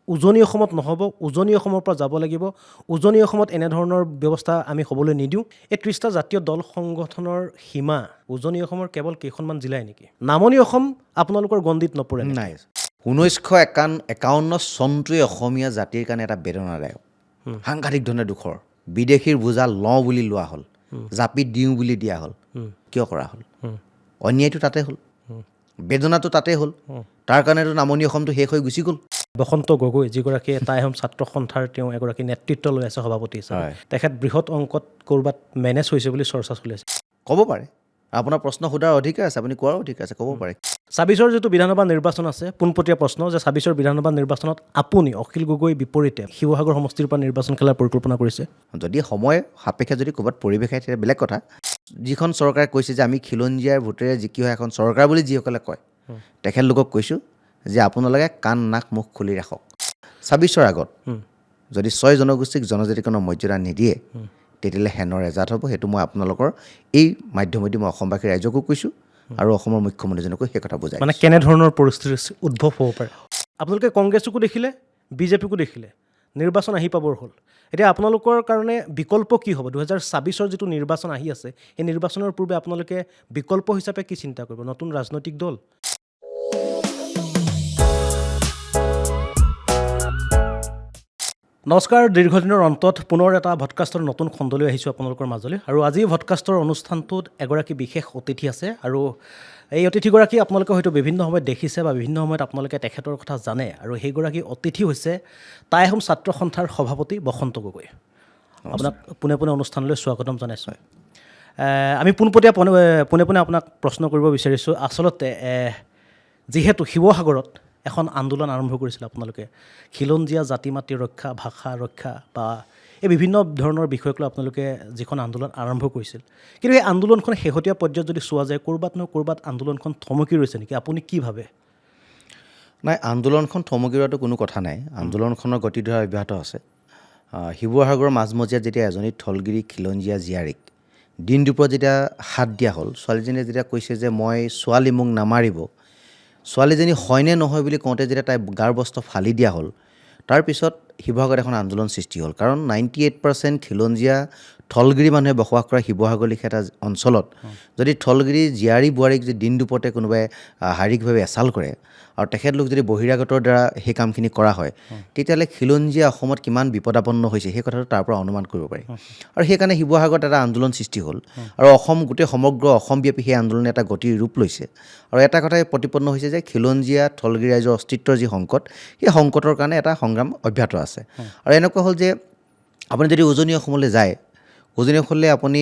উজনি অসমত নহ'ব, উজনি অসমৰ পৰা যাব লাগিব, উজনি অসমত এনেধৰণৰ ব্যৱস্থা আমি হ'বলৈ নিদিওঁ। এই 30টা জাতীয় দল সংগঠনৰ সীমা উজনি অসমৰ কেৱল কেইখনমান জিলাই নেকি? নামনি অসম আপোনালোকৰ গণ্ডিত নপৰে নেকি? নাই 1951 চনটোৱে অসমীয়া জাতিৰ কাৰণে এটা বেদনাদায়ক সাংঘাতিক ধৰণে দুখৰ বিদেশীৰ বোজা লওঁ বুলি লোৱা হ'ল, জাপি দিওঁ বুলি দিয়া হ'ল। কিয় কৰা হ'ল? অন্যায়টো তাতে হ'ল, বেদনাটো তাতে হ'ল। তাৰ কাৰণেতো নামনি অসমটো শেষ হৈ গুচি গ'ল। বসন্ত গগৈ যিগৰাকী টাই আহোম ছাত্ৰ সন্থাৰ তেওঁ এগৰাকী নেতৃত্ব লৈ আছে সভাপতি হিচাপে, হয়। তেখেত বৃহৎ অংকত ক'ৰবাত মেনেজ হৈছে বুলি চৰ্চা চলি আছে। ক'ব পাৰে, আপোনাৰ প্ৰশ্ন সোধাৰ অধিকাৰ আছে, আপুনি কোৱাৰ অধিকাৰ আছে, ক'ব পাৰে। 26ৰ যিটো বিধানসভা নিৰ্বাচন আছে, পোনপটীয়া প্ৰশ্ন যে 26ৰ বিধানসভা নিৰ্বাচনত আপুনি অখিল গগৈৰ বিপৰীতে শিৱসাগৰ সমষ্টিৰ পৰা নিৰ্বাচন খেলাৰ পৰিকল্পনা কৰিছে? যদি সময় সাপেক্ষে যদি ক'ৰবাত পৰিৱেশ আহে তেতিয়া বেলেগ কথা। যিখন চৰকাৰে কৈছে যে আমি খিলঞ্জীয়াৰ ভোটেৰে জিকি অহা এখন চৰকাৰ বুলি যিসকলে কয়, তেখেতলোকক কৈছোঁ যে আপোনালোকে কাণ নাক মুখ খুলি ৰাখক। 26ৰ আগত যদি 6 জনগোষ্ঠীক জনজাতিকৰণৰ মৰ্যাদা নিদিয়ে তেতিয়াহ'লে হেনৰ এজাত হ'ব। সেইটো মই আপোনালোকৰ এই মাধ্যমেদি মই অসমবাসী ৰাইজকো কৈছোঁ আৰু অসমৰ মুখ্যমন্ত্ৰীজনকো সেই কথা বুজাই মানে কেনেধৰণৰ পৰিস্থিতিৰ উদ্ভৱ হ'ব পাৰে? আপোনালোকে কংগ্ৰেছকো দেখিলে, বিজেপিকো দেখিলে, নিৰ্বাচন আহি পাবৰ হ'ল। এতিয়া আপোনালোকৰ কাৰণে বিকল্প কি হ'ব? 2026ৰ যিটো নিৰ্বাচন আহি আছে, এই নিৰ্বাচনৰ পূৰ্বে আপোনালোকে বিকল্প হিচাপে কি চিন্তা কৰিব? নতুন ৰাজনৈতিক দল? নমস্কাৰ, দীৰ্ঘদিনৰ অন্তত পুনৰ এটা ভডকাষ্টৰ নতুন খণ্ডলৈ আহিছোঁ আপোনালোকৰ মাজলৈ। আৰু আজি ভডকাষ্টৰ অনুষ্ঠানটোত এগৰাকী বিশেষ অতিথি আছে আৰু এই অতিথিগৰাকী আপোনালোকে হয়তো বিভিন্ন সময়ত দেখিছে বা বিভিন্ন সময়ত আপোনালোকে তেখেতৰ কথা জানে। আৰু সেইগৰাকী অতিথি হৈছে টাই আহোম ছাত্ৰ সন্থাৰ সভাপতি বসন্ত গগৈ। আপোনাক পোনে পোনে অনুষ্ঠানলৈ স্বাগতম জনাইছোঁ। আমি পোনে পোনে আপোনাক প্ৰশ্ন কৰিব বিচাৰিছোঁ। আচলতে যিহেতু শিৱসাগৰত এখন আন্দোলন আৰম্ভ কৰিছিল আপোনালোকে, খিলঞ্জীয়া জাতি মাতি ৰক্ষা, ভাষা ৰক্ষা বা এই বিভিন্ন ধৰণৰ বিষয়ক লৈ আপোনালোকে যিখন আন্দোলন আৰম্ভ কৰিছিল, কিন্তু এই আন্দোলনখন শেহতীয়া পৰ্যায়ত যদি চোৱা যায় ক'ৰবাত নহয় ক'ৰবাত আন্দোলনখন থমকি ৰৈছে নেকি? আপুনি কি ভাবে? নাই, আন্দোলনখন থমকি ৰোৱাটো কোনো কথা নাই। আন্দোলনখনৰ গতিধাৰা অব্যাহত আছে। শিৱসাগৰৰ মাজমজিয়াত যেতিয়া এজনী থলগিৰি খিলঞ্জীয়া জীয়াৰীক দিন দুপৰত যেতিয়া হাত দিয়া হ'ল, ছোৱালীজনীয়ে যেতিয়া কৈছে যে মই ছোৱালী মোক নামাৰিব, ছোৱালীজনী হয়নে নহয় বুলি কওঁতে যেতিয়া তাই গাৰ বস্ত্ৰ ফালি দিয়া হ'ল, তাৰপিছত শিৱসাগৰত এখন আন্দোলন সৃষ্টি হ'ল। কাৰণ 98% খিলঞ্জীয়া থলগিৰি মানুহে বসবাস কৰা শিৱসাগৰ লেখীয়া এটা অঞ্চলত যদি থলগিৰি জীয়াৰী বোৱাৰীক যদি দিন দুপৰতে কোনোবাই শাৰীৰিকভাৱে এচাল কৰে আৰু তেখেতলোক যদি বহিৰাগতৰ দ্বাৰা সেই কামখিনি কৰা হয়, তেতিয়াহ'লে খিলঞ্জীয়া অসমত কিমান বিপদাপন্ন হৈছে সেই কথাটো তাৰ পৰা অনুমান কৰিব পাৰি। আৰু সেইকাৰণে শিৱসাগৰত এটা আন্দোলন সৃষ্টি হ'ল আৰু গোটেই সমগ্ৰ অসমব্যাপী সেই আন্দোলনে এটা গতিৰ ৰূপ লৈছে। আৰু এটা কথাই প্ৰতিপন্ন হৈছে যে খিলঞ্জীয়া থলগিৰি ৰাইজৰ অস্তিত্বৰ যি সংকট, সেই সংকটৰ কাৰণে এটা সংগ্ৰাম অব্যাহত আছে। আৰু এনেকুৱা হ'ল যে আপুনি যদি উজনি অসমলৈ যায়, উজনি অসমলৈ আপুনি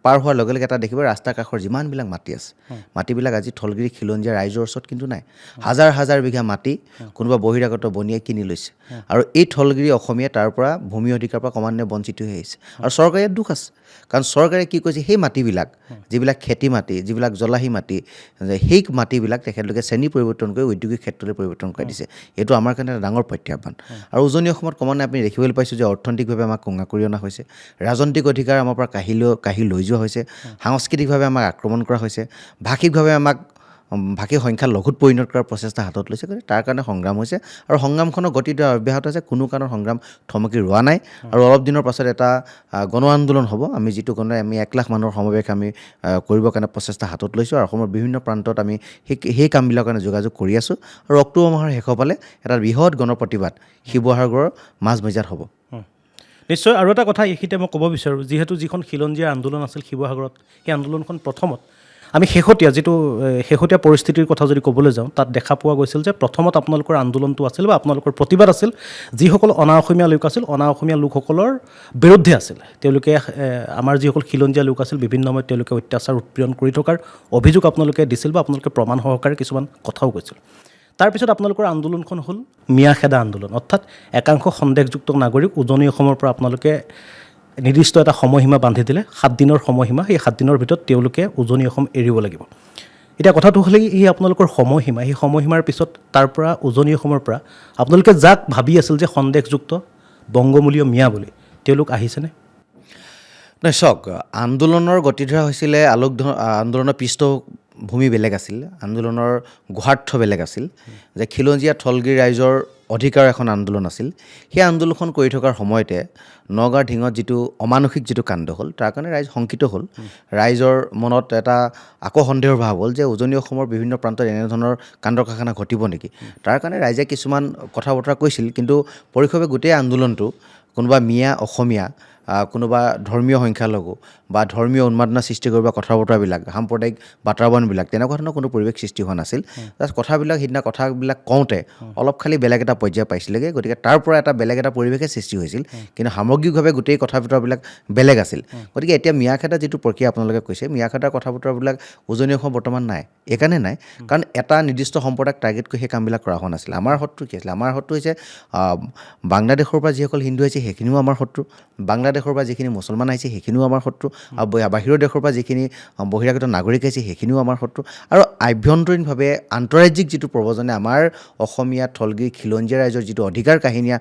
পাৰ হোৱাৰ লগে লগে এটা দেখিব ৰাস্তাৰ কাষৰ যিমানবিলাক মাটি আছে, মাটিবিলাক আজি থলগিৰি খিলঞ্জীয়া ৰাইজৰ ওচৰত কিন্তু নাই। হাজাৰ হাজাৰ বিঘা মাটি কোনোবা বহিৰাগত বনিয়াই কিনি লৈছে আৰু এই থলগিৰি অসমীয়া তাৰ পৰা ভূমি অধিকাৰৰ পৰা ক্ৰমান্বয়ে বঞ্চিত হৈ আহিছে। আৰু চৰকাৰে ইয়াত দুখ আছে, কাৰণ চৰকাৰে কি কৈছে, সেই মাটিবিলাক যিবিলাক খেতি মাটি, যিবিলাক জলাহী মাটি, সেই মাটিবিলাক তেখেতলোকে শ্ৰেণী পৰিৱৰ্তন কৰি উদ্যোগিক ক্ষেত্ৰলৈ পৰিৱৰ্তন কৰি দিছে। এইটো আমাৰ কাৰণে এটা ডাঙৰ প্ৰত্যাহ্বান। আৰু উজনি অসমত ক্ৰমান্বয়ে আপুনি দেখিবলৈ পাইছোঁ যে অৰ্থনৈতিকভাৱে আমাক কোঙা কৰি অনা হৈছে, ৰাজনৈতিক অধিকাৰ আমাৰ পৰা কাঢ়ি লৈ যোৱা হৈছে, সাংস্কৃতিকভাৱে আমাক আক্ৰমণ কৰা হৈছে, ভাষিকভাৱে আমাক ভাষিক সংখ্যা লঘুত পৰিণত কৰাৰ প্ৰচেষ্টা হাতত লৈছে। গতিকে তাৰ কাৰণে সংগ্ৰাম হৈছে আৰু সংগ্ৰামখনৰ গতিধাৰা অব্যাহত আছে। কোনো কাৰণত সংগ্ৰাম থমকি ৰোৱা নাই। আৰু অলপ দিনৰ পাছত এটা গণ আন্দোলন হ'ব। আমি যিটো আমি 1 লাখ মানুহৰ সমাৱেশ আমি কৰিবৰ কাৰণে প্ৰচেষ্টা হাতত লৈছোঁ আৰু অসমৰ বিভিন্ন প্ৰান্তত আমি সেই কামবিলাকৰ কাৰণে যোগাযোগ কৰি আছোঁ। আৰু অক্টোবৰ মাহৰ শেষৰ ফালে এটা বৃহৎ গণপ্ৰতিবাদ শিৱসাগৰৰ মাজমজিয়াত হ'ব। নিশ্চয়। আৰু এটা কথা এইখিনিতে মই ক'ব বিচাৰোঁ, যিহেতু যিখন খিলঞ্জীয়া আন্দোলন আছিল শিৱসাগৰত, সেই আন্দোলনখন প্ৰথমত আমি শেহতীয়া পৰিস্থিতিৰ কথা যদি ক'বলৈ যাওঁ, তাত দেখা পোৱা গৈছিল যে প্ৰথমত আপোনালোকৰ আন্দোলনটো আছিল বা আপোনালোকৰ প্ৰতিবাদ আছিল যিসকল অনা অসমীয়া লোক আছিল, অনা অসমীয়া লোকসকলৰ বিৰুদ্ধে আছিল। তেওঁলোকে আমাৰ যিসকল খিলঞ্জীয়া লোক আছিল বিভিন্ন সময়ত তেওঁলোকে অত্যাচাৰ উৎপীড়ন কৰি থকাৰ অভিযোগ আপোনালোকে দিছিল বা আপোনালোকে প্ৰমাণ সহকাৰে কিছুমান কথাও কৈছিল। তাৰপিছত আপোনালোকৰ আন্দোলনখন হ'ল মিয়াখেদা আন্দোলন, অৰ্থাৎ একাংশ সন্দেহযুক্ত নাগৰিক উজনি অসমৰ পৰা আপোনালোকে নিৰ্দিষ্ট এটা সময়সীমা বান্ধি দিলে, 7 দিনৰ সময়সীমা। সেই 7 দিনৰ ভিতৰত তেওঁলোকে উজনি অসম এৰিব লাগিব। এতিয়া কথাটো হ'লে এই আপোনালোকৰ সময়সীমা, সেই সময়সীমাৰ পিছত তাৰ পৰা উজনি অসমৰ পৰা আপোনালোকে যাক ভাবি আছিল যে সন্দেহযুক্ত বংগমূলীয় মিয়া বুলি, তেওঁলোক আহিছেনে? নাই, চাওক, আন্দোলনৰ গতিধাৰা হৈছিলে আন্দোলনৰ পৃষ্ঠভূমি বেলেগ আছিল, আন্দোলনৰ গুহাৰ্থ বেলেগ আছিল। যে খিলঞ্জীয়া থলগিৰি ৰাইজৰ অধিকাৰ এখন আন্দোলন আছিল সেই আন্দোলনখন কৰি থকাৰ সময়তে নগাঁৱৰ ঢিঙত যিটো অমানসিক যিটো কাণ্ড হ'ল তাৰ কাৰণে ৰাইজ শংকিত হ'ল ৰাইজৰ মনত এটা আকৌ সন্দেহৰ ভাৱ হ'ল যে উজনি অসমৰ বিভিন্ন প্ৰান্তত এনেধৰণৰ কাণ্ড কাৰখানা ঘটিব নেকি তাৰ কাৰণে ৰাইজে কিছুমান কথা বতৰা কৈছিল কিন্তু পৰোক্ষভাৱে গোটেই আন্দোলনটো কোনোবা মিয়া অসমীয়া কোনোবা ধৰ্মীয় সংখ্যালঘু বা ধৰ্মীয় উন্মাদনা সৃষ্টি কৰিব কথা বতৰাবিলাক সাম্প্ৰদায়িক বাতাবৰণবিলাক তেনেকুৱা ধৰণৰ কোনো পৰিৱেশ সৃষ্টি হোৱা নাছিল জাষ্ট কথাবিলাক সিদিনা কথাবিলাক কওঁতে অলপ খালি বেলেগ এটা পৰ্যায় পাইছিলেগৈ গতিকে তাৰ পৰা এটা বেলেগ এটা পৰিৱেশে সৃষ্টি হৈছিল কিন্তু সামগ্ৰিকভাৱে গোটেই কথা বতৰাবিলাক বেলেগ আছিল গতিকে এতিয়া মিয়াখেদা যিটো প্ৰক্ৰিয়া আপোনালোকে কৈছে মিয়াখেদাৰ কথা বতৰাবিলাক উজনি অসম বৰ্তমান নাই এইকাৰণে নাই কাৰণ এটা নিৰ্দিষ্ট সম্প্ৰদায়ক টাৰ্গেট কৰি সেই কামবিলাক কৰা হোৱা নাছিলে আমাৰ শত্ৰু কি আছিলে আমাৰ শত্ৰু হৈছে বাংলাদেশৰ পৰা যিসকল হিন্দু আহিছে সেইখিনিও আমাৰ শত্ৰু বাংলাদেশৰ পৰা যিখিনি মুছলমান আহিছে সেইখিনিও আমাৰ শত্ৰু আৰু বাহিৰৰ দেশৰ পৰা যিখিনি বহিৰাগত নাগৰিক আহিছে সেইখিনিও আমাৰ শত্ৰু আৰু আভ্যন্তৰীণভাৱে আন্তঃৰাজ্যিক যিটো প্ৰৱজনে আমাৰ অসমীয়া থলগিৰি খিলঞ্জীয়া ৰাইজৰ যিটো অধিকাৰ কাহিনীয়া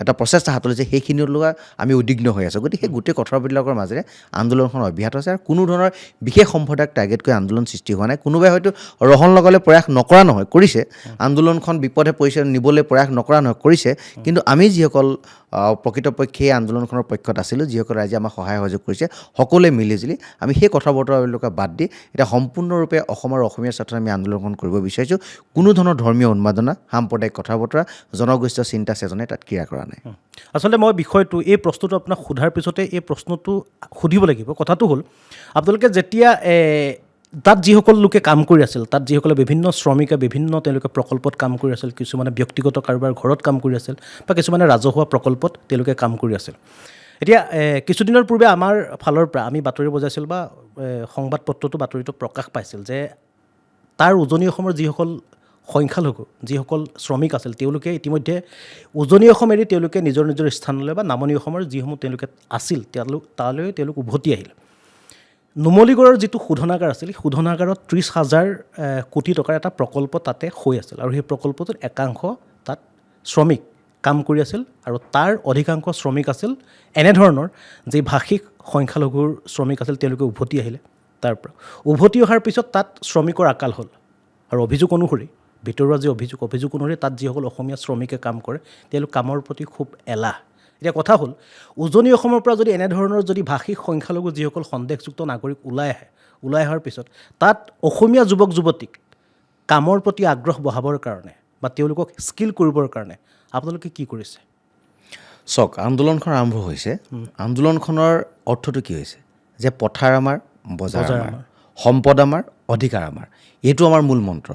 এটা প্ৰচেষ্টা হাতত লৈছে সেইখিনিৰ লগত আমি উদ্বিগ্ন হৈ আছোঁ গতিকে সেই গোটেই কথাবিলাকৰ মাজেৰে আন্দোলনখন অব্যাহত আছে আৰু কোনো ধৰণৰ বিশেষ সম্প্ৰদায়ক টাৰ্গেট কৰি আন্দোলন সৃষ্টি হোৱা নাই কোনোবাই হয়তো ৰহণ লগাবলৈ প্ৰয়াস নকৰা নহয় কৰিছে আন্দোলনখন বিপদে পৰিছে নিবলৈ প্ৰয়াস নকৰা নহয় কৰিছে কিন্তু আমি যিসকল প্ৰকৃতপক্ষে এই আন্দোলনখনৰ পক্ষত আছিলোঁ যিসকল ৰাইজে আমাক সহায় সহযোগ কৰিছে সকলোৱে মিলিজুলি আমি সেই কথা বতৰাবিলাকে বাদ দি এতিয়া সম্পূৰ্ণৰূপে অসম আৰু অসমীয়া স্বাৰ্থত আমি আন্দোলনখন কৰিব বিচাৰিছোঁ কোনো ধৰণৰ ধৰ্মীয় উন্মাদনা সাম্প্ৰদায়িক কথা বতৰা জনগোষ্ঠীয় চিন্তা চেতনে তাত ক্ৰিয়া কৰা নাই আচলতে মই বিষয়টো এই প্ৰশ্নটো আপোনাক সোধাৰ পিছতে এই প্ৰশ্নটো সুধিব লাগিব কথাটো হ'ল আপোনালোকে যেতিয়া তাত যিসকল লোকে কাম কৰি আছিল তাত যিসকলে বিভিন্ন শ্ৰমিকে বিভিন্ন তেওঁলোকে প্ৰকল্পত কাম কৰি আছিল কিছুমানে ব্যক্তিগত কাৰোবাৰ ঘৰত কাম কৰি আছিল বা কিছুমানে ৰাজহুৱা প্ৰকল্পত তেওঁলোকে কাম কৰি আছিল এতিয়া কিছুদিনৰ পূৰ্বে আমাৰ ফালৰ পৰা আমি বাতৰি বজাইছিল বা সংবাদপত্ৰতো বাতৰিটো প্ৰকাশ পাইছিল যে তাৰ উজনি অসমৰ যিসকল সংখ্যালঘু যিসকল শ্ৰমিক আছিল তেওঁলোকে ইতিমধ্যে উজনি অসম এৰি তেওঁলোকে নিজৰ নিজৰ স্থানলৈ বা নামনি অসমৰ যিসমূহ তেওঁলোকে আছিল তালৈ তেওঁলোক উভতি আহিল নুমলীগড়ৰ যিটো শোধনাগাৰ আছিল শোধনাগাৰত 30,000 কোটি টকাৰ এটা প্ৰকল্প তাতে হৈ আছিল আৰু সেই প্ৰকল্পটোত একাংশ তাত শ্ৰমিক কাম কৰি আছিল আৰু তাৰ অধিকাংশ শ্ৰমিক আছিল এনেধৰণৰ যি ভাষিক সংখ্যালঘুৰ শ্ৰমিক আছিল তেওঁলোকে উভতি আহিলে তাৰ পৰা উভতি অহাৰ পিছত তাত শ্ৰমিকৰ আকাল হ'ল আৰু অভিযোগ অনুসৰি ভিতৰুৱা যি অভিযোগ অনুসৰি তাত যিসকল অসমীয়া শ্ৰমিকে কাম কৰে তেওঁলোক কামৰ প্ৰতি খুব এলাহ এতিয়া কথা হ'ল উজনি অসমৰ পৰা যদি এনেধৰণৰ যদি ভাষিক সংখ্যালঘু যিসকল সন্দেহযুক্ত নাগৰিক ওলাই অহাৰ পিছত তাত অসমীয়া যুৱক যুৱতীক কামৰ প্ৰতি আগ্ৰহ বঢ়াবৰ কাৰণে বা তেওঁলোকক স্কিল কৰিবৰ কাৰণে আপোনালোকে কি কৰিছে চাওক আন্দোলনখন আৰম্ভ হৈছে আন্দোলনখনৰ অৰ্থটো কি হৈছে যে পথাৰ আমাৰ বজাৰ আমাৰ সম্পদ আমাৰ অধিকাৰ আমাৰ এইটো আমাৰ মূল মন্ত্ৰ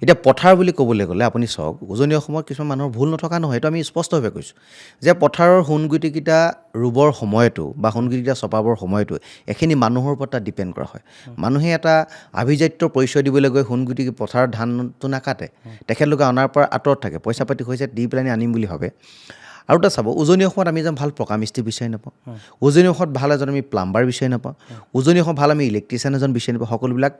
এতিয়া পথাৰ বুলি ক'বলৈ গ'লে আপুনি চাওক উজনি অসমৰ কিছুমান মানুহৰ ভুল নথকা নহয় এইটো আমি স্পষ্টভাৱে কৈছোঁ যে পথাৰৰ সোণগুটিকেইটা ৰুবৰ সময়তো বা সোণগুটিকেইটা চপাবৰ সময়তো এইখিনি মানুহৰ ওপৰত তাত ডিপেণ্ড কৰা হয় মানুহে এটা আভিজাত্য পৰিচয় দিবলৈ গৈ সোণগুটি পথাৰৰ ধানটো নাকাটে তেখেতলোকে অনাৰ পৰা আঁতৰত থাকে পইচা পাতি হৈছে দি পেলাই আনিম বুলি ভাবে আৰু এটা চাব উজনি অসমত আমি এজন ভাল পকা মিস্ত্ৰী বিচাৰি নাপাওঁ উজনি অসমত ভাল এজন আমি প্লাম্বাৰ বিচাৰি নাপাওঁ উজনি অসমত ভাল আমি ইলেক্ট্ৰিচিয়ান এজন বিচাৰি নাপাওঁ সকলোবিলাক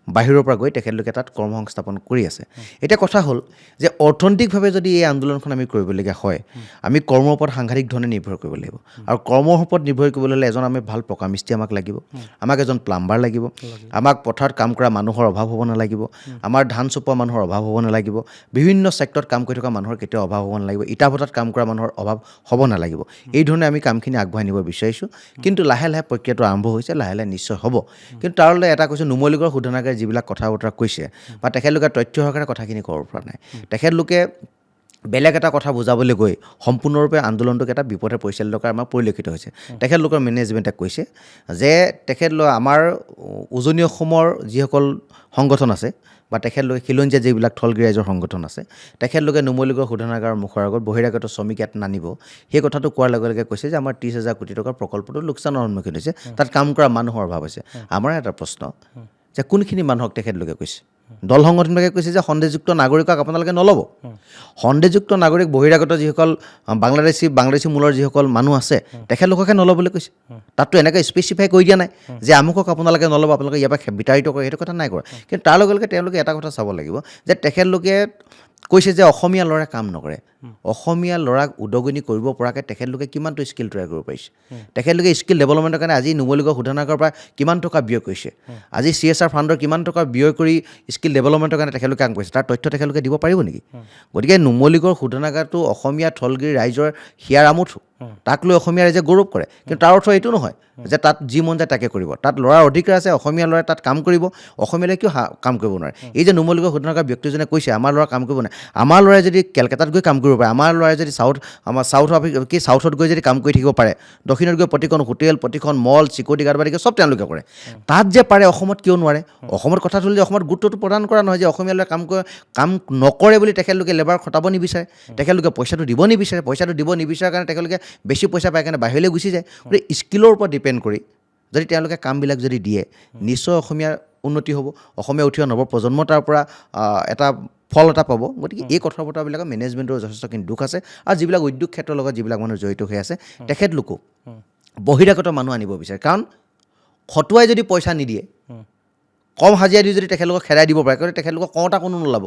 বাহিৰৰ পৰা গৈ তেখেতলোকে তাত কৰ্ম সংস্থাপন কৰি আছে এতিয়া কথা হ'ল যে অৰ্থনৈতিকভাৱে যদি এই আন্দোলনখন আমি কৰিবলগীয়া হয় আমি কৰ্মৰ ওপৰত সাংঘাতিক ধৰণে নিৰ্ভৰ কৰিব লাগিব আৰু কৰ্মৰ ওপৰত নিৰ্ভৰ কৰিবলৈ হ'লে এজন আমি ভাল পকা মিস্ত্ৰী আমাক লাগিব আমাক এজন প্লাম্বাৰ লাগিব আমাক পথাৰত কাম কৰা মানুহৰ অভাৱ হ'ব নালাগিব আমাৰ ধান চপোৱা মানুহৰ অভাৱ হ'ব নালাগিব বিভিন্ন ছেক্টৰত কাম কৰি থকা মানুহৰ কেতিয়াও অভাৱ হ'ব নালাগিব ইটা ভটাত কাম কৰা মানুহৰ অভাৱ হ'ব নালাগিব এই ধৰণে আমি কামখিনি আগবঢ়াই নিব বিচাৰিছোঁ কিন্তু লাহে লাহে প্ৰক্ৰিয়াটো আৰম্ভ হৈছে লাহে লাহে নিশ্চয় হ'ব কিন্তু তাৰলৈ এটা কৈছোঁ নুমলীগড়ৰ শোধনাগাৰ যিবিলাক কথা বতৰা কৈছে বা তেখেতলোকে তথ্য সহকাৰে কথাখিনি ক'ব পৰা নাই তেখেতলোকে বেলেগ এটা কথা বুজাবলৈ গৈ সম্পূৰ্ণৰূপে আন্দোলনটোক এটা বিপথে পৰিচালিত কৰা আমাৰ পৰিলক্ষিত হৈছে তেখেতলোকৰ মেনেজমেণ্টে কৈছে যে তেখেতলোক আমাৰ উজনি অসমৰ যিসকল সংগঠন আছে বা তেখেতলোকে খিলঞ্জীয়া যিবিলাক থলগিৰি ৰাইজৰ সংগঠন আছে তেখেতলোকে নুমলীগড় শোধনাগাৰৰ মুখৰ আগত বহিৰাগত শ্ৰমিক ইয়াত নানিব সেই কথাটো কোৱাৰ লগে লগে কৈছে যে আমাৰ 30,000 কোটি টকাৰ প্ৰকল্পটো লোকচানৰ সন্মুখীন হৈছে তাত কাম কৰা মানুহৰ অভাৱ হৈছে আমাৰ এটা প্ৰশ্ন যে কোনখিনি মানুহক তেখেতলোকে কৈছে দল সংগঠনবিলাকে কৈছে যে সন্দেহযুক্ত নাগৰিকক আপোনালোকে নল'ব সন্দেহযুক্ত নাগৰিক বহিৰাগত যিসকল বাংলাদেশী মূলৰ যিসকল মানুহ আছে তেখেতলোককে নল'বলৈ কৈছে তাততো এনেকৈ স্পেচিফাই কৰি দিয়া নাই যে আমুকক আপোনালোকে নল'ব আপোনালোকে ইয়াৰ পৰা বিতাড়িত কৰে সেইটো কথা নাই কৰা কিন্তু তাৰ লগে লগে তেওঁলোকে এটা কথা চাব লাগিব যে তেখেতলোকে কৈছে যে অসমীয়া ল'ৰাই কাম নকৰে অসমীয়া ল'ৰাক উদগনি কৰিব পৰাকৈ তেখেতলোকে কিমানটো স্কিল তৈয়াৰ কৰিব পাৰিছে তেখেতলোকে স্কিল ডেভেলপমেণ্টৰ কাৰণে আজি নুমলীগড় শোধনাগাৰৰ পৰা কিমান টকা ব্যয় কৰিছে আজি CSR ফাণ্ডৰ কিমান টকা ব্যয় কৰি স্কিল ডেভেলপমেণ্টৰ কাৰণে তেখেতলোকে কাম কৰিছে তাৰ তথ্য তেখেতলোকে দিব পাৰিব নেকি গতিকে নুমলীগড় শোধনাগাৰটো অসমীয়া থলগিৰি ৰাইজৰ হিয়াৰ আমঠু তাক লৈ অসমীয়া ৰাইজে গৌৰৱ কৰে কিন্তু তাৰ অৰ্থ এইটো নহয় যে তাত যি মন যায় তাকে কৰিব তাত ল'ৰাৰ অধিকাৰ আছে অসমীয়া ল'ৰাই তাত কাম কৰিব অসমীয়া ল'ৰাই কিয় কাম কৰিব নোৱাৰে এই যে নুমলীগড় শোধনাগাৰ ব্যক্তিজনে কৈছে আমাৰ ল'ৰা কাম কৰিব নাই আমাৰ ল'ৰাই যদি কেলকাতাত গৈ কাম কৰিব পাৰে আমাৰ ল'ৰাই যদি চাউথত গৈ যদি কাম কৰি থাকিব পাৰে দক্ষিণত গৈ প্ৰতিখন হোটেল প্ৰতিখন মল চিকিউৰিটি গাৰ্ড বাদ চব তেওঁলোকে কৰে তাত যে পাৰে অসমত কিয় নোৱাৰে অসমত কথা হ'ল যে অসমত গুৰুত্বটো প্ৰদান কৰা নহয় যে অসমীয়া ল'ৰাই কাম নকৰে বুলি তেখেতলোকে লেবাৰ খটাব নিবিচাৰে তেখেতলোকে পইচাটো দিব নিবিচাৰে কাৰণে তেখেতলোকে বেছি পইচা পাই কাৰণে বাহিৰলৈ গুচি যায় গতিকে স্কিলৰ ওপৰত ডিপেণ্ড কৰি যদি তেওঁলোকে কামবিলাক যদি দিয়ে নিশ্চয় অসমীয়াৰ উন্নতি হ'ব অসমীয়া উঠি অহা নৱপ্ৰজন্ম তাৰ পৰা এটা ফল এটা পাব গতিকে এই কথা বতৰাবিলাকৰ মেনেজমেণ্টৰ যথেষ্টখিনি দুখ আছে আৰু যিবিলাক উদ্যোগ ক্ষেত্ৰৰ লগত যিবিলাক মানুহ জড়িত হৈ আছে তেখেতলোকো বহিৰাগত মানুহ আনিব বিচাৰে কাৰণ খটুৱাই যদি পইচা নিদিয়ে কম হাজিৰা দি যদি তেখেতলোকক খেদাই দিব পাৰে কাৰণ তেখেতলোকক কওঁতা কোনো নোলাব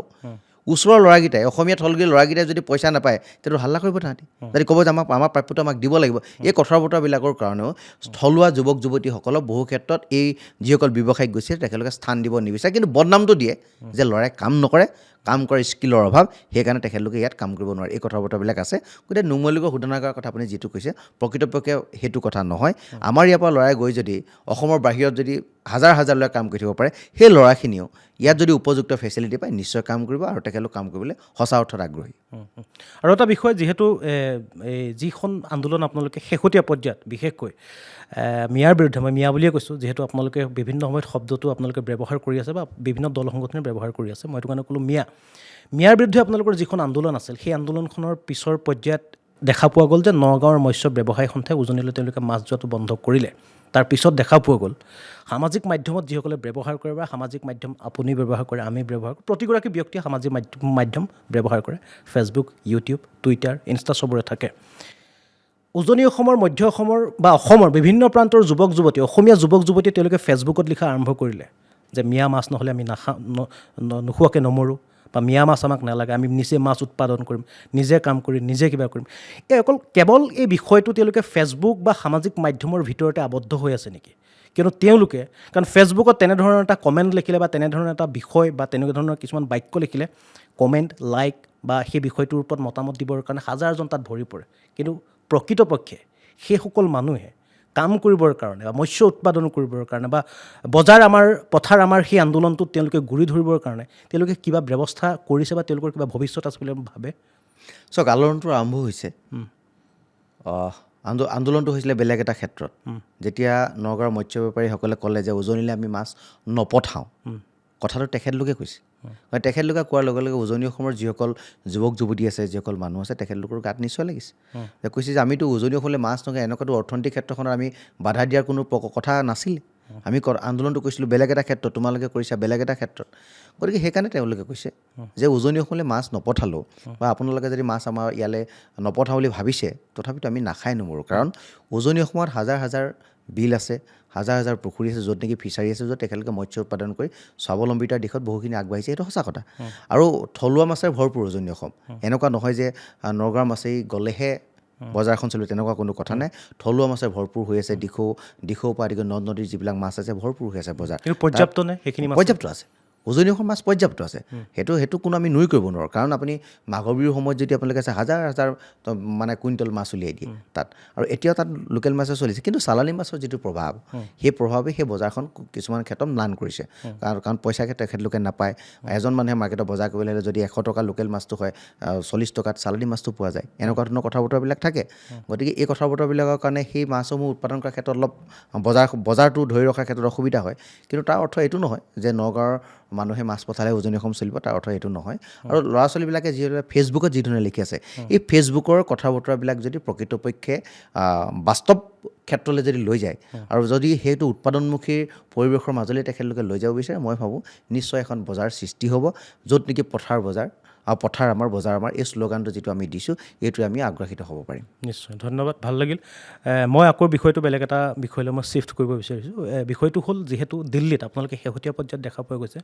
ওচৰৰ ল'ৰাকেইটাই অসমীয়া থলগিৰি ল'ৰাকেইটাই যদি পইচা নাপায় তেতিয়া হাল্লা কৰিব তাহাঁতি যদি ক'ব যে আমাৰ প্ৰাপ্যটো আমাক দিব লাগিব এই কথা বতৰাবিলাকৰ কাৰণেও থলুৱা যুৱক যুৱতীসকলক বহু ক্ষেত্ৰত এই যিসকল ব্যৱসায়িক গৈছে তেখেতলোকে স্থান দিব নিবিচাৰে কিন্তু বদনামটো দিয়ে যে ল'ৰাই কাম নকৰে কাম কৰা স্কিলৰ অভাৱ সেইকাৰণে তেখেতলোকে ইয়াত কাম কৰিব নোৱাৰে এই কথা বতৰাবিলাক আছে গতিকে নুমলীগড় শোধনাগাৰৰ কথা আপুনি যিটো কৈছে প্ৰকৃতপক্ষে সেইটো কথা নহয় আমাৰ ইয়াৰ পৰা ল'ৰাই গৈ যদি অসমৰ বাহিৰত যদি হাজাৰ হাজাৰ ল'ৰাই কাম কৰি থাকিব পাৰে সেই ল'ৰাখিনিও ইয়াত যদি উপযুক্ত ফেচিলিটি পায় নিশ্চয় কাম কৰিব আৰু তেখেতলোক কাম কৰিবলৈ সঁচা অৰ্থত আগ্ৰহী আৰু এটা বিষয় যিহেতু যিখন আন্দোলন আপোনালোকে শেহতীয়া পৰ্যায়ত বিশেষকৈ মিয়াৰ বিৰুদ্ধে মই মিয়া বুলিয়ে কৈছোঁ যিহেতু আপোনালোকে বিভিন্ন সময়ত শব্দটো আপোনালোকে ব্যৱহাৰ কৰি আছে বা বিভিন্ন দল সংগঠনে ব্যৱহাৰ কৰি আছে মই সেইটো কাৰণে ক'লোঁ মিয়াৰ বিৰুদ্ধে আপোনালোকৰ যিখন আন্দোলন আছিল সেই আন্দোলনখনৰ পিছৰ পৰ্যায়ত দেখা পোৱা গ'ল যে নগাঁৱৰ মৎস্য ব্যৱসায় সন্থাই উজনিলৈ তেওঁলোকে মাছ যোৱাটো বন্ধ কৰিলে তাৰ পিছত দেখা পোৱা গ'ল সামাজিক মাধ্যমত যিসকলে ব্যৱহাৰ কৰে বা সামাজিক মাধ্যম আপুনি ব্যৱহাৰ কৰে আমি ব্যৱহাৰ কৰোঁ প্ৰতিগৰাকী ব্যক্তিয়ে সামাজিক মাধ্যম ব্যৱহাৰ কৰে ফেচবুক ইউটিউব টুইটাৰ ইনষ্টা চবৰে থাকে উজনি অসমৰ মধ্য অসমৰ বা অসমৰ বিভিন্ন প্ৰান্তৰ যুৱক যুৱতী অসমীয়া যুৱক যুৱতীয়ে তেওঁলোকে ফেচবুকত লিখা আৰম্ভ কৰিলে যে মিয়া মাছ নহ'লে আমি নোখোৱাকৈ নমৰোঁ বা মিয়া মাছ আমাক নালাগে আমি নিজে মাছ উৎপাদন কৰিম নিজে কাম কৰিম নিজে কিবা কৰিম কেৱল এই বিষয়টো তেওঁলোকে ফেচবুক বা সামাজিক মাধ্যমৰ ভিতৰতে আবদ্ধ হৈ আছে নেকি কিয়নো তেওঁলোকে কাৰণ ফেচবুকত তেনেধৰণৰ এটা কমেণ্ট লিখিলে বা তেনেধৰণৰ এটা বিষয় বা তেনেকুৱা ধৰণৰ কিছুমান বাক্য লিখিলে কমেণ্ট লাইক বা সেই বিষয়টোৰ ওপৰত মতামত দিবৰ কাৰণে হাজাৰজন তাত ভৰি পৰে কিন্তু প্ৰকৃতপক্ষে সেইসকল মানুহে কাম কৰিবৰ কাৰণে বা মৎস্য উৎপাদন কৰিবৰ কাৰণে বা পথাৰ আমাৰ সেই আন্দোলনটোত তেওঁলোকে গুৰি ধৰিবৰ কাৰণে তেওঁলোকে কিবা ব্যৱস্থা কৰিছে বা তেওঁলোকৰ কিবা ভৱিষ্যত আছে বুলি ভাবে চাওক আন্দোলনটো আৰম্ভ হৈছে আন্দোলনটো হৈছিলে বেলেগ এটা ক্ষেত্ৰত যেতিয়া নগাঁৱৰ মৎস্য বেপাৰীসকলে ক'লে যে উজনিলৈ আমি মাছ নপঠাওঁ কথাটো তেখেতলোকে কৈছে তেখেতলোকে কোৱাৰ লগে লগে উজনি অসমৰ যিসকল যুৱক যুৱতী আছে যিসকল মানুহ আছে তেখেতলোকৰ গাত নিশ্চয় লাগিছে যে কৈছে যে আমিতো উজনি অসমলৈ মাছ নগৈ এনেকুৱাতো অৰ্থনৈতিক ক্ষেত্ৰখনত আমি বাধা দিয়াৰ কোনো কথা নাছিলে আমি আন্দোলনটো কৰিছিলোঁ বেলেগ এটা ক্ষেত্ৰত তোমালোকে কৰিছা বেলেগ এটা ক্ষেত্ৰত গতিকে সেইকাৰণে তেওঁলোকে কৈছে যে উজনি অসমলৈ মাছ নপঠালেও বা আপোনালোকে যদি মাছ আমাৰ ইয়ালৈ নপঠাওঁ বুলি ভাবিছে তথাপিতো আমি নাখাই নমৰোঁ কাৰণ উজনি অসমত হাজাৰ হাজাৰ বিল আছে হাজাৰ হাজাৰ পুখুৰী আছে য'ত নেকি ফিচাৰী আছে য'ত তেখেতলোকে মৎস্য উৎপাদন কৰি স্বাৱলম্বিতাৰ দিশত বহুখিনি আগবাঢ়িছে এইটো সঁচা কথা আৰু থলুৱা মাছেৰে ভৰপূৰ উজনি অসম এনেকুৱা নহয় যে নগাঁৱৰ মাছেই গ'লেহে বজাৰখন চলিব তেনেকুৱা কোনো কথা নাই থলুৱা মাছেৰে ভৰপূৰ হৈ আছে দিখৌ পৰা আদি কৰি নদ নদীৰ যিবিলাক মাছ আছে ভৰপূৰ হৈ আছে বজাৰ পৰ্যাপ্ত নে সেইখিনি পৰ্যাপ্ত আছে উজনি অসমৰ মাছ পৰ্যাপ্ত আছে সেইটো কোনো আমি নুই কৰিব নোৱাৰোঁ কাৰণ আপুনি মাঘৰ বিহুৰ সময়ত যদি আপোনালোকে আছে হাজাৰ হাজাৰ মানে কুইণ্টল মাছ উলিয়াই দিয়ে তাত আৰু এতিয়াও তাত লোকেল মাছে চলিছে কিন্তু চালানী মাছৰ যিটো প্ৰভাৱ সেই প্ৰভাৱে সেই বজাৰখন কিছুমান ক্ষেত্ৰত ম্লান কৰিছে কাৰণ পইচাকে তেখেতলোকে নাপায় এজন মানুহে মাৰ্কেটত বজাৰ কৰিবলৈ হ'লে যদি 100 টকা লোকেল মাছটো হয় 40 টকাত চালানী মাছটো পোৱা যায় এনেকুৱা ধৰণৰ কথা বতৰাবিলাক থাকে গতিকে এই কথা বতৰাবিলাকৰ কাৰণে সেই মাছসমূহ উৎপাদন কৰাৰ ক্ষেত্ৰত অলপ বজাৰটো ধৰি ৰখাৰ ক্ষেত্ৰত অসুবিধা হয় কিন্তু তাৰ অৰ্থ এইটো নহয় যে নগাঁৱৰ মানুহে মাছ পঠালে উজনি অসম চলিব তাৰ অৰ্থ এইটো নহয় আৰু ল'ৰা ছোৱালীবিলাকে যিহেতু ফেচবুকত যি ধৰণে লিখি আছে এই ফেচবুকৰ কথা বতৰাবিলাক যদি প্ৰকৃতপক্ষে বাস্তৱ ক্ষেত্ৰলৈ যদি লৈ যায় আৰু যদি সেইটো উৎপাদনমুখী পৰিৱেশৰ মাজলৈ তেখেতলোকে লৈ যাব বিচাৰে মই ভাবোঁ নিশ্চয় এখন বজাৰ সৃষ্টি হ'ব য'ত নেকি পথাৰ বজাৰ আৰু পথাৰ আমাৰ বজাৰ আমাৰ এই শ্লোগানটো যিটো আমি দিছোঁ এইটোৱে আমি আগ্ৰহিত হ'ব পাৰিম। নিশ্চয় ধন্যবাদ, ভাল লাগিল। মই আকৌ বিষয়টো বেলেগ এটা বিষয়লৈ মই শ্বিফ্ট কৰিব বিচাৰিছোঁ। বিষয়টো হ'ল যিহেতু দিল্লীত আপোনালোকে শেহতীয়া পৰ্যায়ত দেখা পোৱা গৈছে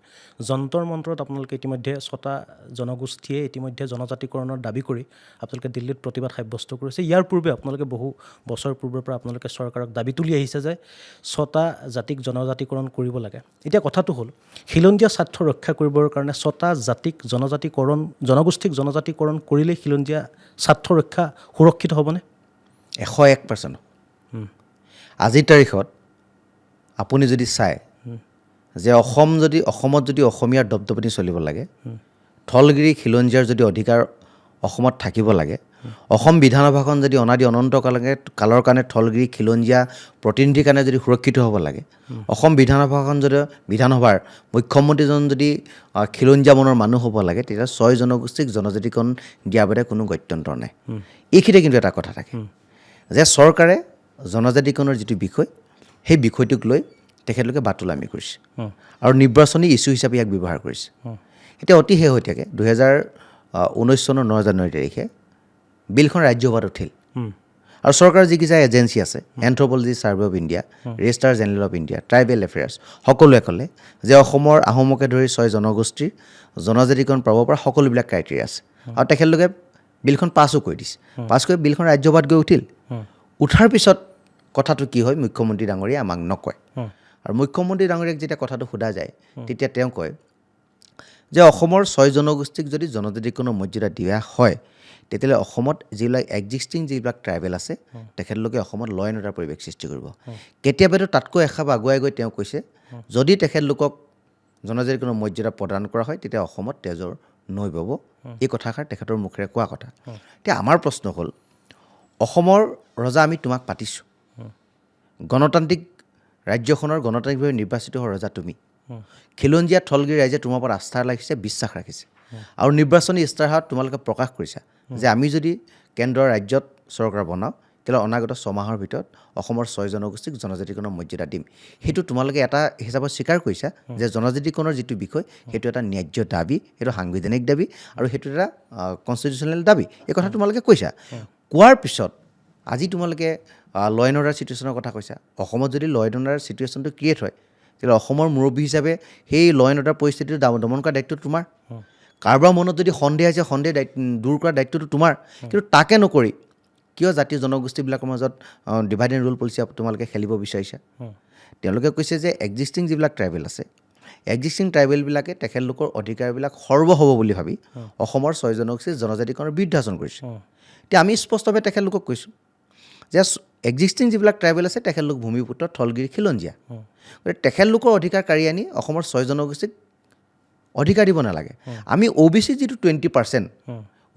যন্তৰ মন্তৰত আপোনালোকে ইতিমধ্যে 6টা জনগোষ্ঠীয়ে ইতিমধ্যে জনজাতিকৰণৰ দাবী কৰি আপোনালোকে দিল্লীত প্ৰতিবাদ সাব্যস্ত কৰিছে। ইয়াৰ পূৰ্বে আপোনালোকে বহু বছৰ পূৰ্বৰ পৰা আপোনালোকে চৰকাৰক দাবী তুলি আহিছে যে 6টা জাতিক জনজাতিকৰণ কৰিব লাগে। এতিয়া কথাটো হ'ল খিলঞ্জীয়া স্বাৰ্থ ৰক্ষা কৰিবৰ কাৰণে 6টা জাতিক জনগোষ্ঠীক জনজাতিকৰণ কৰিলেই খিলঞ্জীয়া স্বাৰ্থ ৰক্ষা সুৰক্ষিত হ'বনে? 101%। আজিৰ তাৰিখত আপুনি যদি চায় যে অসমত যদি অসমীয়াৰ দপদপনি চলিব লাগে, স্থলগিৰি খিলঞ্জীয়াৰ যদি অধিকাৰ অসমত থাকিব লাগে, অসম বিধানসভাখন যদি অনাদি অনন্ত কালৰ কাৰণে স্থলগিৰি খিলঞ্জীয়া প্ৰতিনিধিৰ কাৰণে যদি সুৰক্ষিত হ'ব লাগে, অসম বিধানসভাখন যদি বিধানসভাৰ মুখ্যমন্ত্ৰীজন যদি খিলঞ্জীয়া মনৰ মানুহ হ'ব লাগে, তেতিয়া 6 জনগোষ্ঠীক জনজাতিকৰণ দিয়াৰ বাদে কোনো গত্যন্তৰ নাই। এইখিনিতে কিন্তু এটা কথা থাকে যে চৰকাৰে জনজাতিকৰণৰ যিটো বিষয় সেই বিষয়টোক লৈ তেখেতলোকে বাতুলামি কৰিছে আৰু নিৰ্বাচনী ইছ্যু হিচাপে ইয়াক ব্যৱহাৰ কৰিছে। এতিয়া অতি শেহতীয়াকৈ 2019 চনৰ 9 জানুৱাৰী তাৰিখে বিলখন ৰাজ্যসভাত উঠিল আৰু চৰকাৰৰ যিকেইটা এজেঞ্চি আছে, anthropology survey of India, register general of India, tribal affairs, সকলোৱে ক'লে যে অসমৰ আহোমকে ধৰি 6 জনগোষ্ঠীৰ জনজাতিকৰণ পাব পৰা সকলোবিলাক ক্ৰাইটেৰিয়া আছে আৰু তেখেতলোকে বিলখন পাছো কৰি দিছে। পাছ কৰি বিলখন ৰাজ্যসভাত গৈ উঠিল। উঠাৰ পিছত কথাটো কি হয় মুখ্যমন্ত্ৰী ডাঙৰীয়াই আমাক নকয় আৰু মুখ্যমন্ত্ৰী ডাঙৰীয়াক যেতিয়া কথাটো সোধা যায় তেতিয়া তেওঁ কয় যে অসমৰ 6 জনগোষ্ঠীক যদি জনজাতিকৰণৰ মৰ্যাদা দিয়া হয় তেতিয়াহ'লে অসমত যিবিলাক এক্সিষ্টিং যিবিলাক ট্ৰাইবেল আছে তেখেতলোকে অসমত ল এণ্ড অৰ্ডাৰ পৰিৱেশ সৃষ্টি কৰিব। কেতিয়াবাতো তাতকৈ এখাপ আগুৱাই গৈ তেওঁ কৈছে যদি তেখেতলোকক জনজাতিকৰণৰ মৰ্যাদা প্ৰদান কৰা হয় তেতিয়া অসমত তেজৰ নৈ বব। এই কথাষাৰ তেখেতৰ মুখেৰে কোৱা কথা। এতিয়া আমাৰ প্ৰশ্ন হ'ল অসমৰ ৰজা আমি তোমাক পাতিছোঁ, গণতান্ত্ৰিক ৰাজ্যখনৰ গণতান্ত্ৰিকভাৱে নিৰ্বাচিত হোৱা ৰজা তুমি, খিলঞ্জীয়া স্থলগিৰি ৰাইজে তোমাৰ ওপৰত আস্থা ৰাখিছে, বিশ্বাস ৰাখিছে আৰু নিৰ্বাচনী ইস্তাহাৰত তোমালোকে প্ৰকাশ কৰিছা যে আমি যদি কেন্দ্ৰৰ ৰাজ্যত চৰকাৰ বনাওঁ তেতিয়াহ'লে অনাগত 6 মাহৰ ভিতৰত অসমৰ 6 জনগোষ্ঠীক জনজাতিকৰণৰ মৰ্যাদা দিম। সেইটো তোমালোকে এটা হিচাপত স্বীকাৰ কৰিছা যে জনজাতিকৰণৰ যিটো বিষয় সেইটো এটা ন্যায্য দাবী, সেইটো সাংবিধানিক দাবী আৰু সেইটো এটা কনষ্টিটিউচনেল দাবী। এই কথা তোমালোকে কৈছা। কোৱাৰ পিছত আজি তোমালোকে ল এণ্ড অৰ্ডাৰ চিটুৱেশ্যনৰ কথা কৈছা। অসমত যদি ল এণ্ড অৰ্ডাৰ চিটুৱেশ্যনটো ক্ৰিয়েট হয় তেতিয়াহ'লে অসমৰ মুৰব্বী হিচাপে সেই ল এণ্ড অৰ্ডাৰ পৰিস্থিতিটো দমন কৰাৰ দায়িত্বটো তোমাৰ। কাৰোবাৰ মনত যদি সন্দেহ আছে সন্দেহ দূৰ কৰাৰ দায়িত্বটো তোমাৰ। কিন্তু তাকে নকৰি কিয় জাতি জনগোষ্ঠীবিলাকৰ মাজত ডিভাইড এণ্ড ৰুল পলিচি তোমালোকে খেলিব বিচাৰিছা? তেওঁলোকে কৈছে যে এক্সিষ্টিং যিবিলাক ট্ৰাইবেল আছে, এক্সিষ্টিং ট্ৰাইবেলবিলাকে তেখেতলোকৰ অধিকাৰবিলাক সৰ্ব হ'ব বুলি ভাবি অসমৰ 6 জনগোষ্ঠীৰ জনজাতিকৰণৰ বিৰুদ্ধে আচৰণ কৰিছে। এতিয়া আমি স্পষ্টভাৱে তেখেতলোকক কৈছোঁ যে এক্সিষ্টিং যিবিলাক ট্ৰাইবেল আছে তেখেতলোক ভূমিপুত্ৰ স্থলগিৰি খিলঞ্জীয়া, গতিকে তেখেতলোকৰ অধিকাৰ কাঢ়ি আনি অসমৰ 6 জনগোষ্ঠীক অধিকাৰ দিব নালাগে। আমি OBC যিটো 20%,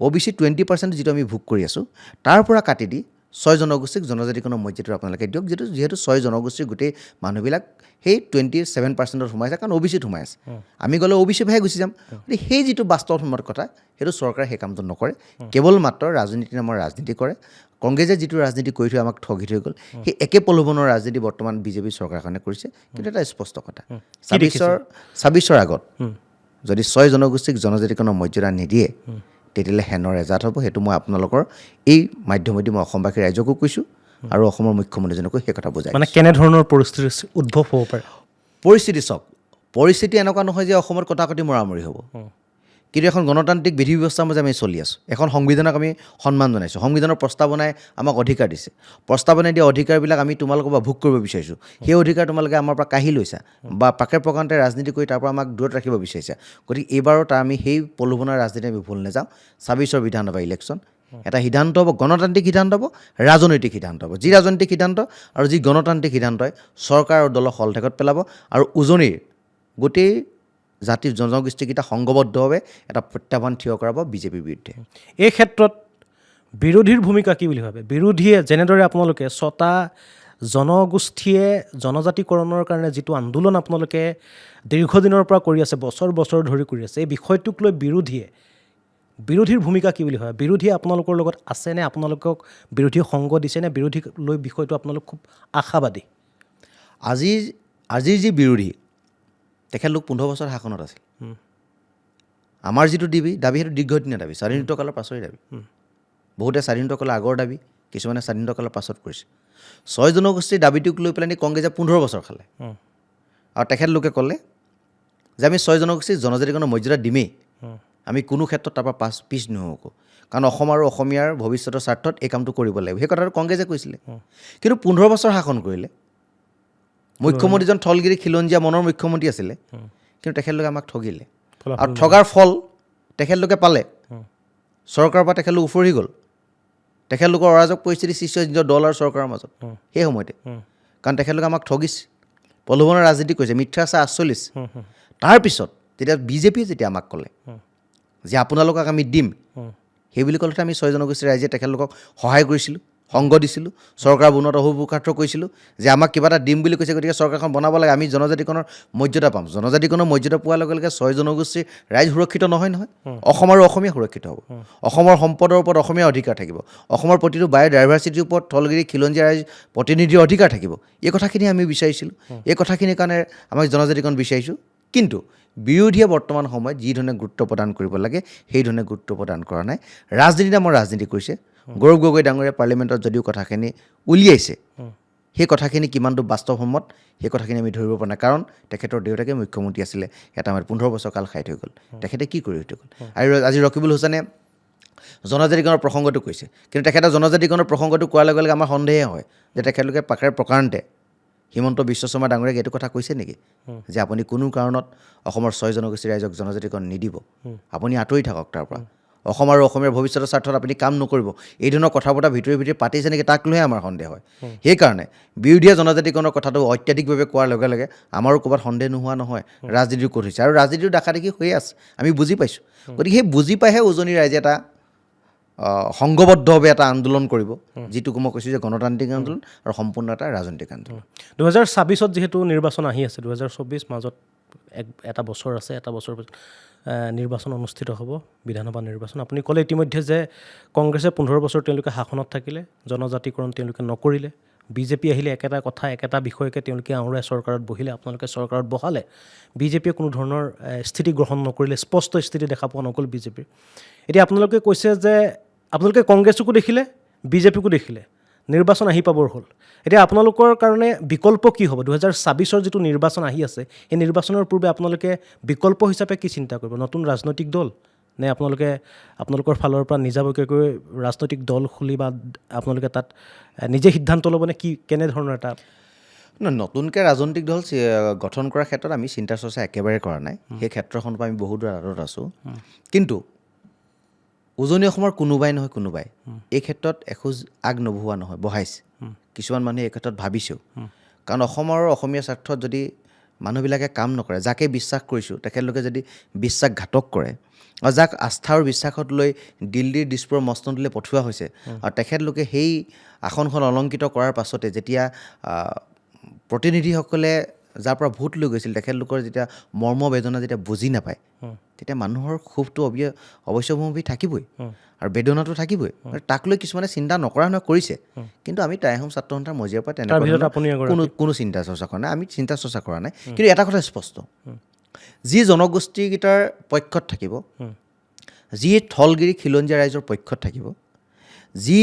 OBC 20% যিটো আমি ভোগ কৰি আছোঁ তাৰ পৰা কাটি দি 6 জনগোষ্ঠীক জনজাতিকৰণৰ মৰ্যাদা আপোনালোকে দিয়ক, যিহেতু 6 জনগোষ্ঠীৰ গোটেই মানুহবিলাক সেই 27%ত সোমাইছে কাৰণ OBCত সোমাই আছে। আমি গ'লে OBC ভাহে গুচি যাম। গতিকে সেই যিটো বাস্তৱসন্মত কথা সেইটো চৰকাৰে সেই কামটো নকৰে, কেৱল মাত্ৰ ৰাজনীতি নামৰ ৰাজনীতি কৰে। কংগ্ৰেছে যিটো ৰাজনীতি কৰি থৈ আমাক ঠগি থৈ গ'ল সেই একে প্ৰলোভনৰ ৰাজনীতি বৰ্তমান বিজেপি চৰকাৰখনে কৰিছে। কিন্তু এটা স্পষ্ট কথা 26ৰ আগত যদি 6 জনগোষ্ঠীক জনজাতিকৰণৰ মৰ্যাদা নিদিয়ে তেতিয়াহ'লে হেনৰ এজাত হ'ব। সেইটো মই আপোনালোকৰ এই মাধ্যমেদি মই অসমবাসী ৰাইজকো কৈছোঁ আৰু অসমৰ মুখ্যমন্ত্ৰীজনকো সেই কথা বুজাই। মানে কেনেধৰণৰ পৰিস্থিতিৰ উদ্ভৱ হ'ব পাৰে? পৰিস্থিতি চাওক, পৰিস্থিতি এনেকুৱা নহয় যে অসমত কটাকটি মৰামৰি হ'ব, কিন্তু এখন গণতান্ত্ৰিক বিধি ব্যৱস্থাৰ মাজত আমি চলি আছোঁ। এখন সংবিধানক আমি সন্মান জনাইছোঁ, সংবিধানৰ প্ৰস্তাৱনাই আমাক অধিকাৰ দিছে, প্ৰস্তাৱনাই দিয়া অধিকাৰবিলাক আমি তোমালোকৰ পৰা ভোগ কৰিব বিচাৰিছোঁ। সেই অধিকাৰ তোমালোকে আমাৰ পৰা কাঢ়ি লৈছা বা পাকে প্ৰকাণ্ঠে ৰাজনীতি কৰি তাৰ পৰা আমাক দূৰত ৰাখিব বিচাৰিছা। গতিকে এইবাৰো তাৰ আমি সেই প্ৰলোভনৰ ৰাজনীতি আমি ভুল নাযাওঁ। 26ৰ বিধানসভা ইলেকশ্যন এটা সিদ্ধান্ত হ'ব, গণতান্ত্ৰিক সিদ্ধান্ত হ'ব, ৰাজনৈতিক সিদ্ধান্ত হ'ব। যি ৰাজনৈতিক সিদ্ধান্ত আৰু যি গণতান্ত্ৰিক সিদ্ধান্তই চৰকাৰ আৰু দলক শলঠেকত পেলাব আৰু উজনিৰ গোটেই জাতিৰ জনগোষ্ঠীকেইটা সংঘবদ্ধভাৱে এটা প্ৰত্যাহ্বান থিয় কৰাব বিজেপিৰ বিৰুদ্ধে। এই ক্ষেত্ৰত বিৰোধীৰ ভূমিকা কি বুলি ভাবে? বিৰোধীয়ে যেনেদৰে আপোনালোকে 6টা জনগোষ্ঠীয়ে জনজাতিকৰণৰ কাৰণে যিটো আন্দোলন আপোনালোকে দীৰ্ঘদিনৰ পৰা কৰি আছে, বছৰ বছৰ ধৰি কৰি আছে, এই বিষয়টোক লৈ বিৰোধীৰ ভূমিকা কি বুলি ভাবে? বিৰোধীয়ে আপোনালোকৰ লগত আছেনে? আপোনালোকক বিৰোধীয়ে সংগ দিছেনে? বিৰোধীক লৈ বিষয়টো আপোনালোক খুব আশাবাদী? আজিৰ যি বিৰোধী তেখেতলোক 15 বছৰ শাসনত আছিল। আমাৰ যিটো দাবী সেইটো দীৰ্ঘদিনীয়া দাবী, স্বাধীনোত্তৰ কালৰ পাছৰে দাবী। বহুতে স্বাধীনোত্তৰ কালৰ আগৰ দাবী, কিছুমানে স্বাধীনোত্তৰ কালৰ পাছত কৰিছে। 6 জনগোষ্ঠীৰ দাবীটোক লৈ পেলাই কংগ্ৰেছে 15 বছৰ খালে। আৰু তেখেতলোকে ক'লে যে আমি 6 জনগোষ্ঠীক জনজাতিকৰণৰ মৰ্যাদা দিমেই, আমি কোনো ক্ষেত্ৰত তাৰপৰা পিছ নহওঁ, কাৰণ অসম আৰু অসমীয়াৰ ভৱিষ্যতৰ স্বাৰ্থত এই কামটো কৰিব লাগিব। সেই কথাটো কংগ্ৰেছে কৈছিলে। কিন্তু 15 বছৰ শাসন কৰিলে। মুখ্যমন্ত্ৰীজন থলগিৰি খিলঞ্জীয়া মনৰ মুখ্যমন্ত্ৰী আছিলে, কিন্তু তেখেতলোকে আমাক ঠগিলে। আৰু ঠগাৰ ফল তেখেতলোকে পালে। চৰকাৰৰ পৰা তেখেতলোক উফৰি গ'ল। তেখেতলোকৰ অৰাজক পৰিস্থিতি সৃষ্টি হৈছে নিজৰ দল আৰু চৰকাৰৰ মাজত সেই সময়তে, কাৰণ তেখেতলোকে আমাক ঠগিছে, প্ৰলোভনৰ ৰাজনীতি কৰিছে, মিথ্যা আশ্বাস চলিছে। তাৰপিছত যেতিয়া বিজেপিয়ে যেতিয়া আমাক ক'লে যে আপোনালোকক আমি দিম, সেই বুলি ক'লেতে আমি 6 জনগোষ্ঠীৰ ৰাইজে তেখেতলোকক সহায় কৰিছিলোঁ, সংগ দিছিলোঁ, চৰকাৰ বনোৱাত অহোপুৰুষাৰ্থ কৰিছিলোঁ যে আমাক কিবা এটা দিম বুলি কৈছে, গতিকে চৰকাৰখন বনাব লাগে, আমি জনজাতিকৰণৰ মৰ্যাদা পাম। জনজাতিকৰণৰ মৰ্যাদা পোৱাৰ লগে লগে 6 জনগোষ্ঠীৰ ৰাইজ সুৰক্ষিত নহয়। অসম আৰু অসমীয়া সুৰক্ষিত হ'ব। অসমৰ সম্পদৰ ওপৰত অসমীয়া অধিকাৰ থাকিব। অসমৰ প্ৰতিটো বায়'ডাইভাৰ্চিটিৰ ওপৰত থলগিৰি খিলঞ্জীয়া ৰাইজ প্ৰতিনিধিৰ অধিকাৰ থাকিব। এই কথাখিনি আমি বিচাৰিছিলোঁ। এই কথাখিনিৰ কাৰণে আমাক জনজাতিকৰণ বিচাৰিছোঁ। কিন্তু বিৰোধীয়ে বৰ্তমান সময়ত যি ধৰণে গুৰুত্ব প্ৰদান কৰিব লাগে সেই ধৰণে গুৰুত্ব প্ৰদান কৰা নাই। ৰাজনীতি নামৰ ৰাজনীতি কৰিছে। গৌৰৱ গগৈ ডাঙৰীয়া পাৰ্লিমেণ্টত যদিও কথাখিনি উলিয়াইছে, সেই কথাখিনি কিমান দূৰ বাস্তৱসন্মত সেই কথাখিনি আমি ধৰিব পৰা নাই। কাৰণ তেখেতৰ দেউতাকে মুখ্যমন্ত্ৰী আছিলে, এটা সময়ত 15 বছৰ কাল খাই থৈ গ'ল। তেখেতে কি কৰি থৈ গ'ল? আৰু আজি ৰকিবুল হুছেইনে জনজাতিকৰণৰ প্ৰসংগটো কৈছে, কিন্তু তেখেতে জনজাতিকৰণৰ প্ৰসংগটো কোৱাৰ লগে লগে আমাৰ সন্দেহে হয় যে তেখেতলোকে প্ৰকাৰণতে হিমন্ত বিশ্ব শৰ্মা ডাঙৰীয়াক এইটো কথা কৈছে নেকি যে আপুনি কোনো কাৰণত অসমৰ 6 জনগোষ্ঠীৰ ৰাইজক জনজাতিকৰণ নিদিব, আপুনি আঁতৰি থাকক তাৰ পৰা, অসম আৰু অসমীয়াৰ ভৱিষ্যতৰ স্বাৰ্থত আপুনি কাম নকৰিব, এই ধৰণৰ কথা বতৰা ভিতৰি পাতিছে নেকি তাক লৈহে আমাৰ সন্দেহ হয়। সেইকাৰণে বিৰোধীয়ে জনজাতিকৰণৰ কথাটো অত্যাধিকভাৱে কোৱাৰ লগে লগে আমাৰো ক'ৰবাত সন্দেহ নোহোৱা নহয় ৰাজনীতিৰ ক'ত হৈছে, আৰু ৰাজনীতিৰ দেখা দেখি হৈয়ে আছে, আমি বুজি পাইছোঁ। গতিকে সেই বুজি পাইহে উজনিৰ ৰাইজে এটা সংঘবদ্ধভাৱে এটা আন্দোলন কৰিব, যিটোক মই কৈছোঁ যে গণতান্ত্ৰিক আন্দোলন আৰু সম্পূৰ্ণ এটা ৰাজনৈতিক আন্দোলন। 2026 যিহেতু নিৰ্বাচন আহি আছে, 2024 মাজত এটা বছৰ আছে, এটা বছৰ পিছত নিৰ্বাচন অনুষ্ঠিত হ'ব, বিধানসভা নিৰ্বাচন। আপুনি ক'লে ইতিমধ্যে যে কংগ্ৰেছে 15 বছৰ তেওঁলোকে শাসনত থাকিলে, জনজাতিকৰণ তেওঁলোকে নকৰিলে, বিজেপি আহিলে একেটা কথা একেটা বিষয়কে তেওঁলোকে আওৰাই চৰকাৰত বহিলে, আপোনালোকে চৰকাৰত বহালে, বিজেপিয়ে কোনো ধৰণৰ স্থিতি গ্ৰহণ নকৰিলে, স্পষ্ট স্থিতি দেখা পোৱা নগ'ল বিজেপিৰ। এতিয়া আপোনালোকে কৈছে যে আপোনালোকে কংগ্ৰেছকো দেখিলে, বিজেপিকো দেখিলে, নিৰ্বাচন আহি পাবৰ হ'ল। এতিয়া আপোনালোকৰ কাৰণে বিকল্প কি হ'ব? 2026 যিটো নিৰ্বাচন আহি আছে, এই নিৰ্বাচনৰ পূৰ্বে আপোনালোকে বিকল্প হিচাপে কি চিন্তা কৰিব? নতুন ৰাজনৈতিক দল নে আপোনালোকৰ ফালৰ পৰা নিজাববীয়াকৈ ৰাজনৈতিক দল খুলি বা আপোনালোকে তাত নিজে সিদ্ধান্ত ল'ব নে কি, কেনেধৰণৰ এটা? নতুনকৈ ৰাজনৈতিক দল গঠন কৰাৰ ক্ষেত্ৰত আমি চিন্তা চৰ্চা একেবাৰে কৰা নাই। সেই ক্ষেত্ৰখনৰ পৰা আমি বহুত দূৰ আঁতৰত আছোঁ। কিন্তু উজনি অসমৰ কোনোবাই নহয় কোনোবাই এই ক্ষেত্ৰত এখোজ আগ নবঢ়োৱা নহয়, বঢ়াইছে। কিছুমান মানুহে এই ক্ষেত্ৰত ভাবিছেও, কাৰণ অসমৰ অসমীয়া স্বাৰ্থত যদি মানুহবিলাকে কাম নকৰে, যাকে বিশ্বাস কৰিছোঁ তেখেতলোকে যদি বিশ্বাসঘাতক কৰে, আৰু যাক আস্থা আৰু বিশ্বাসত লৈ দিল্লীৰ দিছপুৰৰ মছনদলৈ পঠোৱা হৈছে, আৰু তেখেতলোকে সেই আসনখন অলংকৃত কৰাৰ পাছতে যেতিয়া প্ৰতিনিধিসকলে যাৰ পৰা ভোট লৈ গৈছিল তেখেতলোকৰ যেতিয়া মৰ্ম বেদনা যেতিয়া বুজি নাপায়, তেতিয়া মানুহৰ ক্ষোভটো অৱশ্যম্ভাৱী থাকিবই আৰু বেদনাটো থাকিবই। তাক লৈ কিছুমানে চিন্তা নকৰা নহয়, কৰিছে। কিন্তু আমি টাই আহোম ছাত্ৰ সন্থাৰ মজিয়াৰ পৰা তেনেকুৱা কোনো চিন্তা চৰ্চা কৰা নাই, আমি চিন্তা চৰ্চা কৰা নাই। কিন্তু এটা কথা স্পষ্ট, যি জনগোষ্ঠীকেইটাৰ পক্ষত থাকিব, যি থলগিৰি খিলঞ্জীয়া ৰাইজৰ পক্ষত থাকিব, যি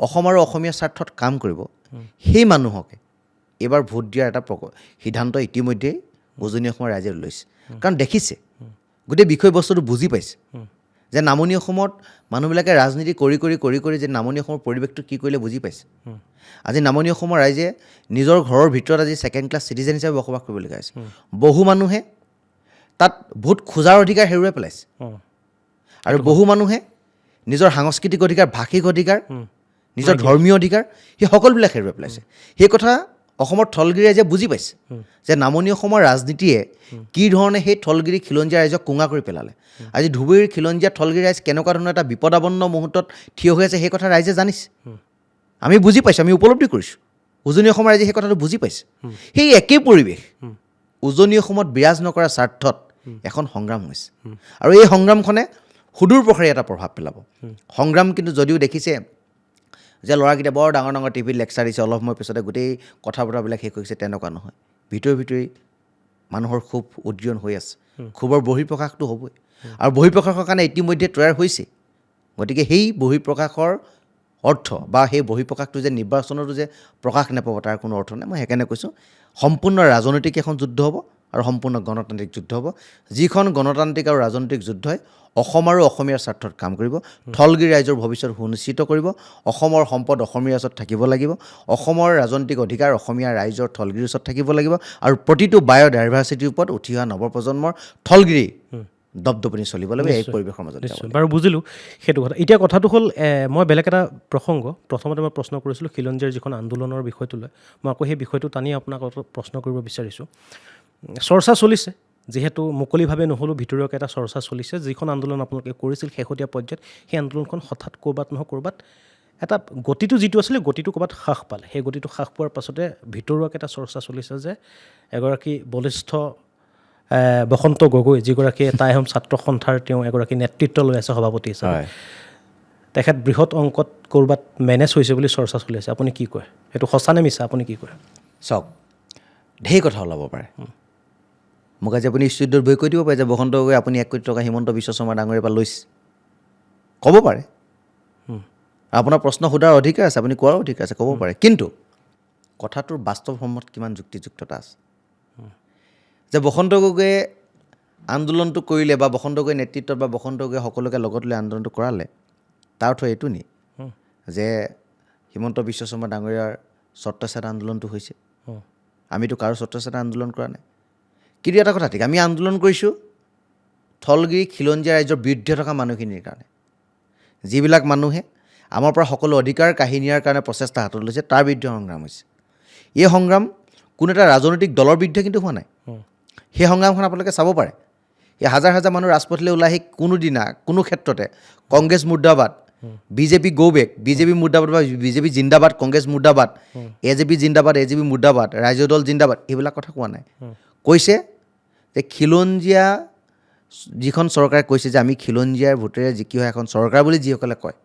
অসম আৰু অসমীয়া স্বাৰ্থত কাম কৰিব, সেই মানুহকে এইবাৰ ভোট দিয়াৰ এটা সিদ্ধান্ত ইতিমধ্যেই উজনি অসমৰ ৰাইজে লৈছে। কাৰণ দেখিছে, গোটেই বিষয়বস্তুটো বুজি পাইছে যে নামনি অসমত মানুহবিলাকে ৰাজনীতি কৰি কৰি যে নামনি অসমৰ পৰিৱেশটো কি কৰিলে বুজি পাইছে। আজি নামনি অসমৰ ৰাইজে নিজৰ ঘৰৰ ভিতৰত আজি ছেকেণ্ড ক্লাছ চিটিজেন হিচাপে বসবাস কৰিবলগীয়া হৈছে। বহু মানুহে তাত ভোট খোজাৰ অধিকাৰ হেৰুৱাই পেলাইছে, আৰু বহু মানুহে নিজৰ সাংস্কৃতিক অধিকাৰ, ভাষিক অধিকাৰ, নিজৰ ধৰ্মীয় অধিকাৰ সেই সকলোবিলাক হেৰুৱাই পেলাইছে। সেই কথা অসমৰ থলগিৰি ৰাইজে বুজি পাইছে যে নামনি অসমৰ ৰাজনীতিয়ে কি ধৰণে সেই থলগিৰি খিলঞ্জীয়া ৰাইজক কোঙা কৰি পেলালে। আজি ধুবুৰীৰ খিলঞ্জীয়া থলগিৰি ৰাইজ কেনেকুৱা ধৰণৰ এটা বিপদাপন্ন মুহূৰ্তত থিয় হৈ আছে সেই কথা ৰাইজে জানিছে, আমি বুজি পাইছোঁ, আমি উপলব্ধি কৰিছোঁ। উজনি অসমৰ ৰাইজে সেই কথাটো বুজি পাইছে। সেই একেই পৰিৱেশ উজনি অসমত বিৰাজ নকৰা স্বাৰ্থত এখন সংগ্ৰাম হৈছে, আৰু এই সংগ্ৰামখনে সুদূৰ প্ৰসাৰী এটা প্ৰভাৱ পেলাব। সংগ্ৰাম কিন্তু যদিও দেখিছে যে ল'ৰাকেইটা বৰ ডাঙৰ ডাঙৰ টিভিত লেকচাৰ দিছে, অলপ সময় পিছতে গোটেই কথা বতৰাবিলাক শেষ হৈছে, তেনেকুৱা নহয়। ভিতৰি মানুহৰ ক্ষোভ উদ্গীৰণ হৈ আছে, ক্ষোভৰ বহিঃপ্ৰকাশটো হ'বই। আৰু বহিঃপ্ৰকাশৰ কাৰণে ইতিমধ্যে তৈয়াৰ হৈছে গতিকে সেই বহিঃপ্ৰকাশৰ অৰ্থ বা সেই বহিঃপ্ৰকাশটো যে নিৰ্বাচনতো যে প্ৰকাশ নাপাব তাৰ কোনো অৰ্থ নাই মই সেইকাৰণে কৈছোঁ সম্পূৰ্ণ ৰাজনৈতিক এখন যুদ্ধ হ'ব আৰু সম্পূৰ্ণ গণতান্ত্ৰিক যুদ্ধ হ'ব যিখন গণতান্ত্ৰিক আৰু ৰাজনৈতিক যুদ্ধই অসম আৰু অসমীয়াৰ স্বাৰ্থত কাম কৰিব স্থলগিৰি ৰাইজৰ ভৱিষ্যত সুনিশ্চিত কৰিব অসমৰ সম্পদ অসমীয়াৰ ওচৰত থাকিব লাগিব অসমৰ ৰাজনৈতিক অধিকাৰ অসমীয়া ৰাইজৰ স্থলগিৰিৰ ওচৰত থাকিব লাগিব আৰু প্ৰতিটো বায়'ডাইভাৰ্চিটিৰ ওপৰত উঠি অহা নৱপ্ৰজন্মৰ স্থলগিৰি দপদপনি চলিব লাগিব এই পৰিৱেশৰ মাজত যাব নিশ্চয় লাগিব। বাৰু বুজিলোঁ সেইটো কথা এতিয়া কথাটো হ'ল মই বেলেগ এটা প্ৰসংগ প্ৰথমতে মই প্ৰশ্ন কৰিছিলোঁ খিলঞ্জীয়াৰ যিখন আন্দোলনৰ বিষয়টো লৈ মই আকৌ সেই বিষয়টো টানি আপোনাক প্ৰশ্ন কৰিব বিচাৰিছোঁ চৰ্চা চলিছে যিহেতু মুকলিভাৱে নহ'লেও ভিতৰুৱাকৈ এটা চৰ্চা চলিছে যিখন আন্দোলন আপোনালোকে কৰিছিল শেহতীয়া পৰ্যায়ত সেই আন্দোলনখন হঠাৎ ক'ৰবাত নহয় ক'ৰবাত এটা গতিটো যিটো আছিলে গতিটো ক'ৰবাত হ্ৰাস পালে সেই গতিটো হ্ৰাস পোৱাৰ পাছতে ভিতৰুৱাকৈ এটা চৰ্চা চলিছে যে এগৰাকী বলিষ্ঠ বসন্ত গগৈ যিগৰাকীয়ে টাই আহোম ছাত্ৰ সন্থাৰ তেওঁ এগৰাকী নেতৃত্ব লৈ আছে সভাপতি হিচাপে তেখেত বৃহৎ অংকত ক'ৰবাত মেনেজ হৈছে বুলি চৰ্চা চলি আছে আপুনি কি কয় সেইটো সঁচা নে মিছা আপুনি কি কয় চাওক ঢেৰ কথা ওলাব পাৰে মোক আজি আপুনি ষ্টুডিঅ'ত বহি কৈ দিব পাৰে যে বসন্ত গগৈ আপুনি 1 কোটি টকা হিমন্ত বিশ্ব শৰ্মা ডাঙৰীয়াৰ পৰা লৈছে ক'ব পাৰে আপোনাৰ প্ৰশ্ন সোধাৰ অধিকাৰ আছে আপুনি কোৱাৰ অধিকাৰ আছে ক'ব পাৰে কিন্তু কথাটোৰ বাস্তৱসন্মত কিমান যুক্তিযুক্ততা আছে যে বসন্ত গগৈয়ে আন্দোলনটো কৰিলে বা বসন্ত গগৈৰ নেতৃত্বত বা বসন্ত গগৈয়ে সকলোকে লগত লৈ আন্দোলনটো কৰালে তাৰ অৰ্থ এইটো নি যে হিমন্ত বিশ্ব শৰ্মা ডাঙৰীয়াৰ ছত্ৰছায়াত আন্দোলনটো হৈছে আমিতো কাৰো ছত্ৰছায়াত আন্দোলন কৰা নাই কিন্তু এটা কথা ঠিক আমি আন্দোলন কৰিছোঁ স্থলগিৰি খিলঞ্জীয়া ৰাইজৰ বিৰুদ্ধে থকা মানুহখিনিৰ কাৰণে যিবিলাক মানুহে আমাৰ পৰা সকলো অধিকাৰ কাঢ়ি নিয়াৰ কাৰণে প্ৰচেষ্টা হাতত লৈছে তাৰ বিৰুদ্ধে সংগ্ৰাম হৈছে এই সংগ্ৰাম কোনো এটা ৰাজনৈতিক দলৰ বিৰুদ্ধে কিন্তু হোৱা নাই সেই সংগ্ৰামখন আপোনালোকে চাব পাৰে এই হাজাৰ হাজাৰ মানুহ ৰাজপথলৈ ওলাই আহি কোনোদিনা কোনো ক্ষেত্ৰতে কংগ্ৰেছ মুৰ্দাবাদ বিজেপি গো বেক বিজেপি মুৰ্দাবাদ বা বিজেপি জিন্দাবাদ কংগ্ৰেছ মুৰ্দাবাদ এজেপি জিন্দাবাদ এজেপি মুৰ্দাবাদ ৰাইজৰ দল জিন্দাবাদ এইবিলাক কথা কোৱা নাই কৈছে যে খিলঞ্জীয়া যিখন চৰকাৰে কৈছে যে আমি খিলঞ্জীয়াৰ ভোটেৰে জিকি হোৱা এখন চৰকাৰ বুলি যিসকলে কয়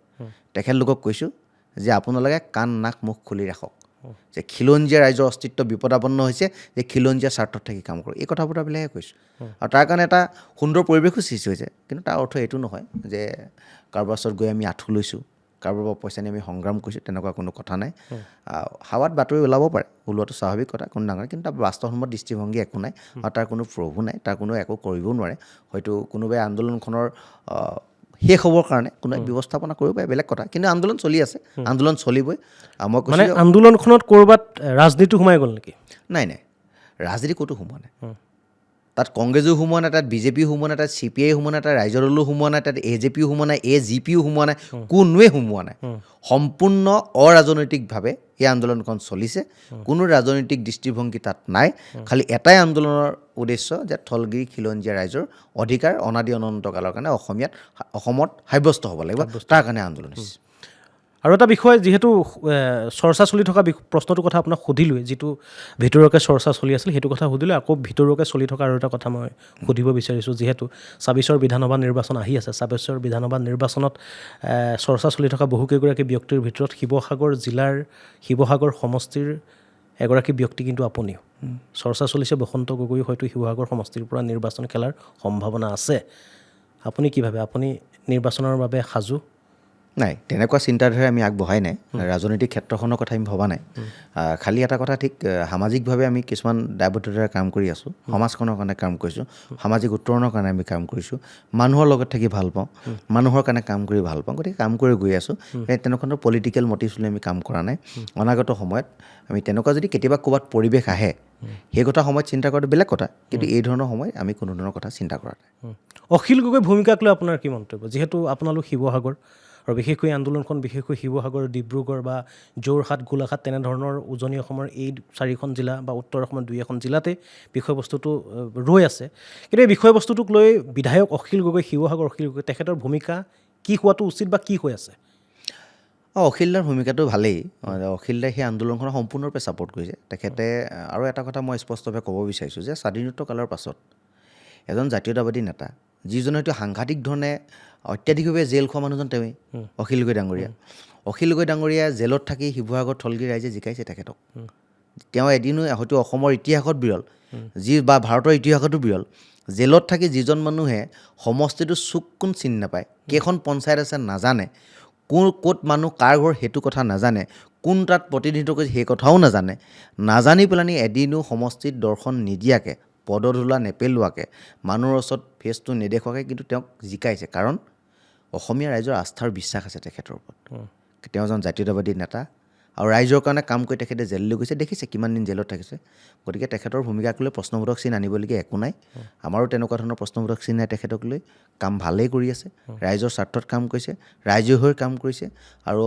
তেখেতলোকক কৈছোঁ যে আপোনালোকে কাণ নাক মুখ খুলি ৰাখক যে খিলঞ্জীয়া ৰাইজৰ অস্তিত্ব বিপদাপন্ন হৈছে যে খিলঞ্জীয়া স্বাৰ্থত থাকি কাম কৰক এই কথাবোৰবিলাকে কৈছোঁ আৰু তাৰ কাৰণে এটা সুন্দৰ পৰিৱেশো সৃষ্টি হৈছে কিন্তু তাৰ অৰ্থ এইটো নহয় যে কাৰোবাৰ ওচৰত গৈ আমি আঁঠু লৈছোঁ কাৰোবাৰ পৰা পইচা নি আমি সংগ্ৰাম কৰিছোঁ তেনেকুৱা কোনো কথা নাই হাৱাত বাতৰি ওলাব পাৰে ওলোৱাটো স্বাভাৱিক কথা কোনো ডাঙৰ কিন্তু তাৰ বাস্তৱসন্মত দৃষ্টিভংগী একো নাই আৰু তাৰ কোনো প্ৰভু নাই তাৰ কোনো একো কৰিবও নোৱাৰে হয়তো কোনোবাই আন্দোলনখনৰ শেষ হ'বৰ কাৰণে কোনোবাই ব্যৱস্থাপনা কৰিব পাৰে বেলেগ কথা কিন্তু আন্দোলন চলি আছে আন্দোলন চলিবই মই মানে কৈছোঁ আন্দোলনখনত ক'ৰবাত ৰাজনীতি সোমাই গ'ল নেকি নাই নাই ৰাজনীতি ক'তো সোমোৱা নাই তাত কংগ্ৰেছো সোমোৱা নাই তাত বিজেপিও সোমোৱা নাই তাত CPI সোমোৱা নাই তাত ৰাইজৰ দলো সোমোৱা নাই তাত AJPও সোমোৱা নাই AGPও সোমোৱা নাই কোনোৱে সোমোৱা নাই সম্পূৰ্ণ অৰাজনৈতিকভাৱে এই আন্দোলনখন চলিছে কোনো ৰাজনৈতিক দৃষ্টিভংগী তাত নাই খালি এটাই আন্দোলনৰ উদ্দেশ্য যে স্থলগিৰি খিলঞ্জীয়া ৰাইজৰ অধিকাৰ অনাদি অনন্তকালৰ কাৰণে অসমত সাব্যস্ত হ'ব লাগিব তাৰ কাৰণে আন্দোলন হৈছে আৰু এটা বিষয় যিহেতু চৰ্চা চলি থকা প্ৰশ্নটোৰ কথা আপোনাক সুধিলোঁৱে যিটো ভিতৰুৱাকৈ চৰ্চা চলি আছিল সেইটো কথা সুধিলোঁ আকৌ ভিতৰুৱাকৈ চলি থকা আৰু এটা কথা মই সুধিব বিচাৰিছোঁ যিহেতু ২৬ৰ বিধানসভা নিৰ্বাচন আহি আছে ২৬ৰ বিধানসভা নিৰ্বাচনত চৰ্চা চলি থকা বহুকেইগৰাকী ব্যক্তিৰ ভিতৰত শিৱসাগৰ জিলাৰ শিৱসাগৰ সমষ্টিৰ এগৰাকী ব্যক্তি কিন্তু আপুনিও চৰ্চা চলিছে বসন্ত গগৈ হয়তো শিৱসাগৰ সমষ্টিৰ পৰা নিৰ্বাচন খেলাৰ সম্ভাৱনা আছে আপুনি কি ভাবে আপুনি নিৰ্বাচনৰ বাবে সাজু নাই তেনেকুৱা চিন্তাধাৰা আমি আগবঢ়াই নাই ৰাজনৈতিক ক্ষেত্ৰখনৰ কথা আমি ভবা নাই খালি এটা কথা ঠিক সামাজিকভাৱে আমি কিছুমান দায়বদ্ধতাৰে কাম কৰি আছোঁ সমাজখনৰ কাৰণে কাম কৰিছোঁ সামাজিক উত্তৰণৰ কাৰণে আমি কাম কৰিছোঁ মানুহৰ লগত থাকি ভাল পাওঁ মানুহৰ কাৰণে কাম কৰি ভাল পাওঁ গতিকে কাম কৰি গৈ আছোঁ তেনেকুৱা পলিটিকেল মটিভছ লৈ আমি কাম কৰা নাই অনাগত সময়ত আমি তেনেকুৱা যদি কেতিয়াবা ক'ৰবাত পৰিৱেশ আহে সেই কথা সময়ত চিন্তা কৰাটো বেলেগ কথা কিন্তু এই ধৰণৰ সময়ত আমি কোনো ধৰণৰ কথা চিন্তা কৰা নাই অখিল গগৈ ভূমিকাক লৈ আপোনাৰ কি মন্তব্য যিহেতু আপোনালোক শিৱসাগৰ আৰু বিশেষকৈ আন্দোলনখন বিশেষকৈ শিৱসাগৰ ডিব্ৰুগড় বা যোৰহাট গোলাঘাট তেনেধৰণৰ উজনি অসমৰ এই 4খন জিলা বা উত্তৰ অসমৰ 2এখন জিলাতে বিষয়বস্তুটো ৰৈ আছে কিন্তু এই বিষয়বস্তুটোক লৈ বিধায়ক অখিল গগৈ শিৱসাগৰ অখিল গগৈ তেখেতৰ ভূমিকা কি হোৱাটো উচিত বা কি হৈ আছে অখিলদাৰ ভূমিকাটো ভালেই অখিলদাই সেই আন্দোলনখনক সম্পূৰ্ণৰূপে ছাপোৰ্ট কৰিছে তেখেতে আৰু এটা কথা মই স্পষ্টভাৱে ক'ব বিচাৰিছোঁ যে স্বাধীনোত্তৰ কালৰ পাছত এজন জাতীয়তাবাদী নেতা যিজনে হয়তো সাংঘাতিক ধৰণে অত্যাধিকভাৱে জেল খোৱা মানুহজন তেওঁৱেই অখিল গগৈ ডাঙৰীয়া জেলত থাকি শিৱসাগৰ স্থলগিৰি ৰাইজে জিকাইছে তেখেতক তেওঁ এদিনো হয়তো অসমৰ ইতিহাসত বিৰল বা ভাৰতৰ ইতিহাসতো বিৰল জেলত থাকি যিজন মানুহে সমষ্টিটো চুক কোন চিনি নাপায়, কেইখন পঞ্চায়ত আছে নাজানে, ক'ত মানুহ কাৰ ঘৰ সেইটো কথা নাজানে, কোন তাত প্ৰতিনিধিত্ব কৰিছে সেই কথাও নাজানে, নাজানি পেলানি এদিনো সমষ্টিত দৰ্শন নিদিয়াকৈ, পদধূলা নেপেলোৱাকৈ, মানুহৰ ওচৰত ফেচটো নেদেখুৱাকৈ কিন্তু তেওঁক জিকাইছে। কাৰণ অসমীয়া ৰাইজৰ আস্থাৰ বিশ্বাস আছে তেখেতৰ ওপৰত। তেওঁ এজন জাতীয়তাবাদী নেতা আৰু ৰাইজৰ কাৰণে কাম কৰি তেখেতে জেললৈ গৈছে, দেখিছে কিমান দিন জেলত থাকিছে। গতিকে তেখেতৰ ভূমিকাক লৈ প্ৰশ্নবোধক চিন আনিবলগীয়া একো নাই। আমাৰো তেনেকুৱা ধৰণৰ প্ৰশ্নবোধক চিন নাই তেখেতক লৈ। কাম ভালেই কৰি আছে, ৰাইজৰ স্বাৰ্থত কাম কৰিছে, ৰাইজৰ হৈ কাম কৰিছে। আৰু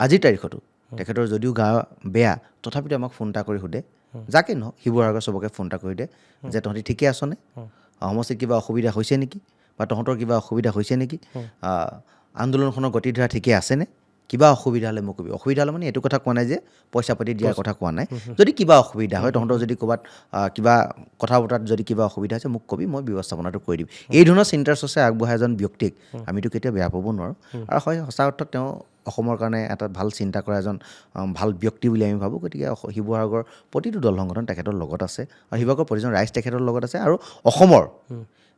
আজিৰ তাৰিখতো তেখেতৰ যদিও গা বেয়া, তথাপিতো আমাক ফোন এটা কৰি সোধে, যাকে নহওক শিৱসাগৰ চবকে ফোন এটা কৰি দিয়ে যে তহঁতি ঠিকে আছনে, সমষ্টিত কিবা অসুবিধা হৈছে নেকি, বা তহঁতৰ কিবা অসুবিধা হৈছে নেকি, আন্দোলনখনৰ গতিধাৰা ঠিকে আছেনে, কিবা অসুবিধা হ'লে মোক কবি। অসুবিধা হ'লে মানে এইটো কথা কোৱা নাই যে পইচা পাতি দিয়াৰ কথা কোৱা নাই। যদি কিবা অসুবিধা হয়, তহঁতৰ যদি ক'ৰবাত কিবা কথা বতৰাত যদি কিবা অসুবিধা আছে মোক কবি, মই ব্যৱস্থাপনাটো কৰি দিম। এই ধৰণৰ চিন্তাৰ চৰ্চাই আগবঢ়া এজন ব্যক্তিক আমিতো কেতিয়াও বেয়া পাব নোৱাৰোঁ। আৰু হয়, সঁচা অৰ্থত তেওঁ অসমৰ কাৰণে এটা ভাল চিন্তা কৰা এজন ভাল ব্যক্তি বুলি আমি ভাবোঁ। গতিকে শিৱসাগৰ প্ৰতিটো দল সংগঠন তেখেতৰ লগত আছে, আৰু শিৱসাগৰ প্ৰতিজন ৰাইজ তেখেতৰ লগত আছে। আৰু অসমৰ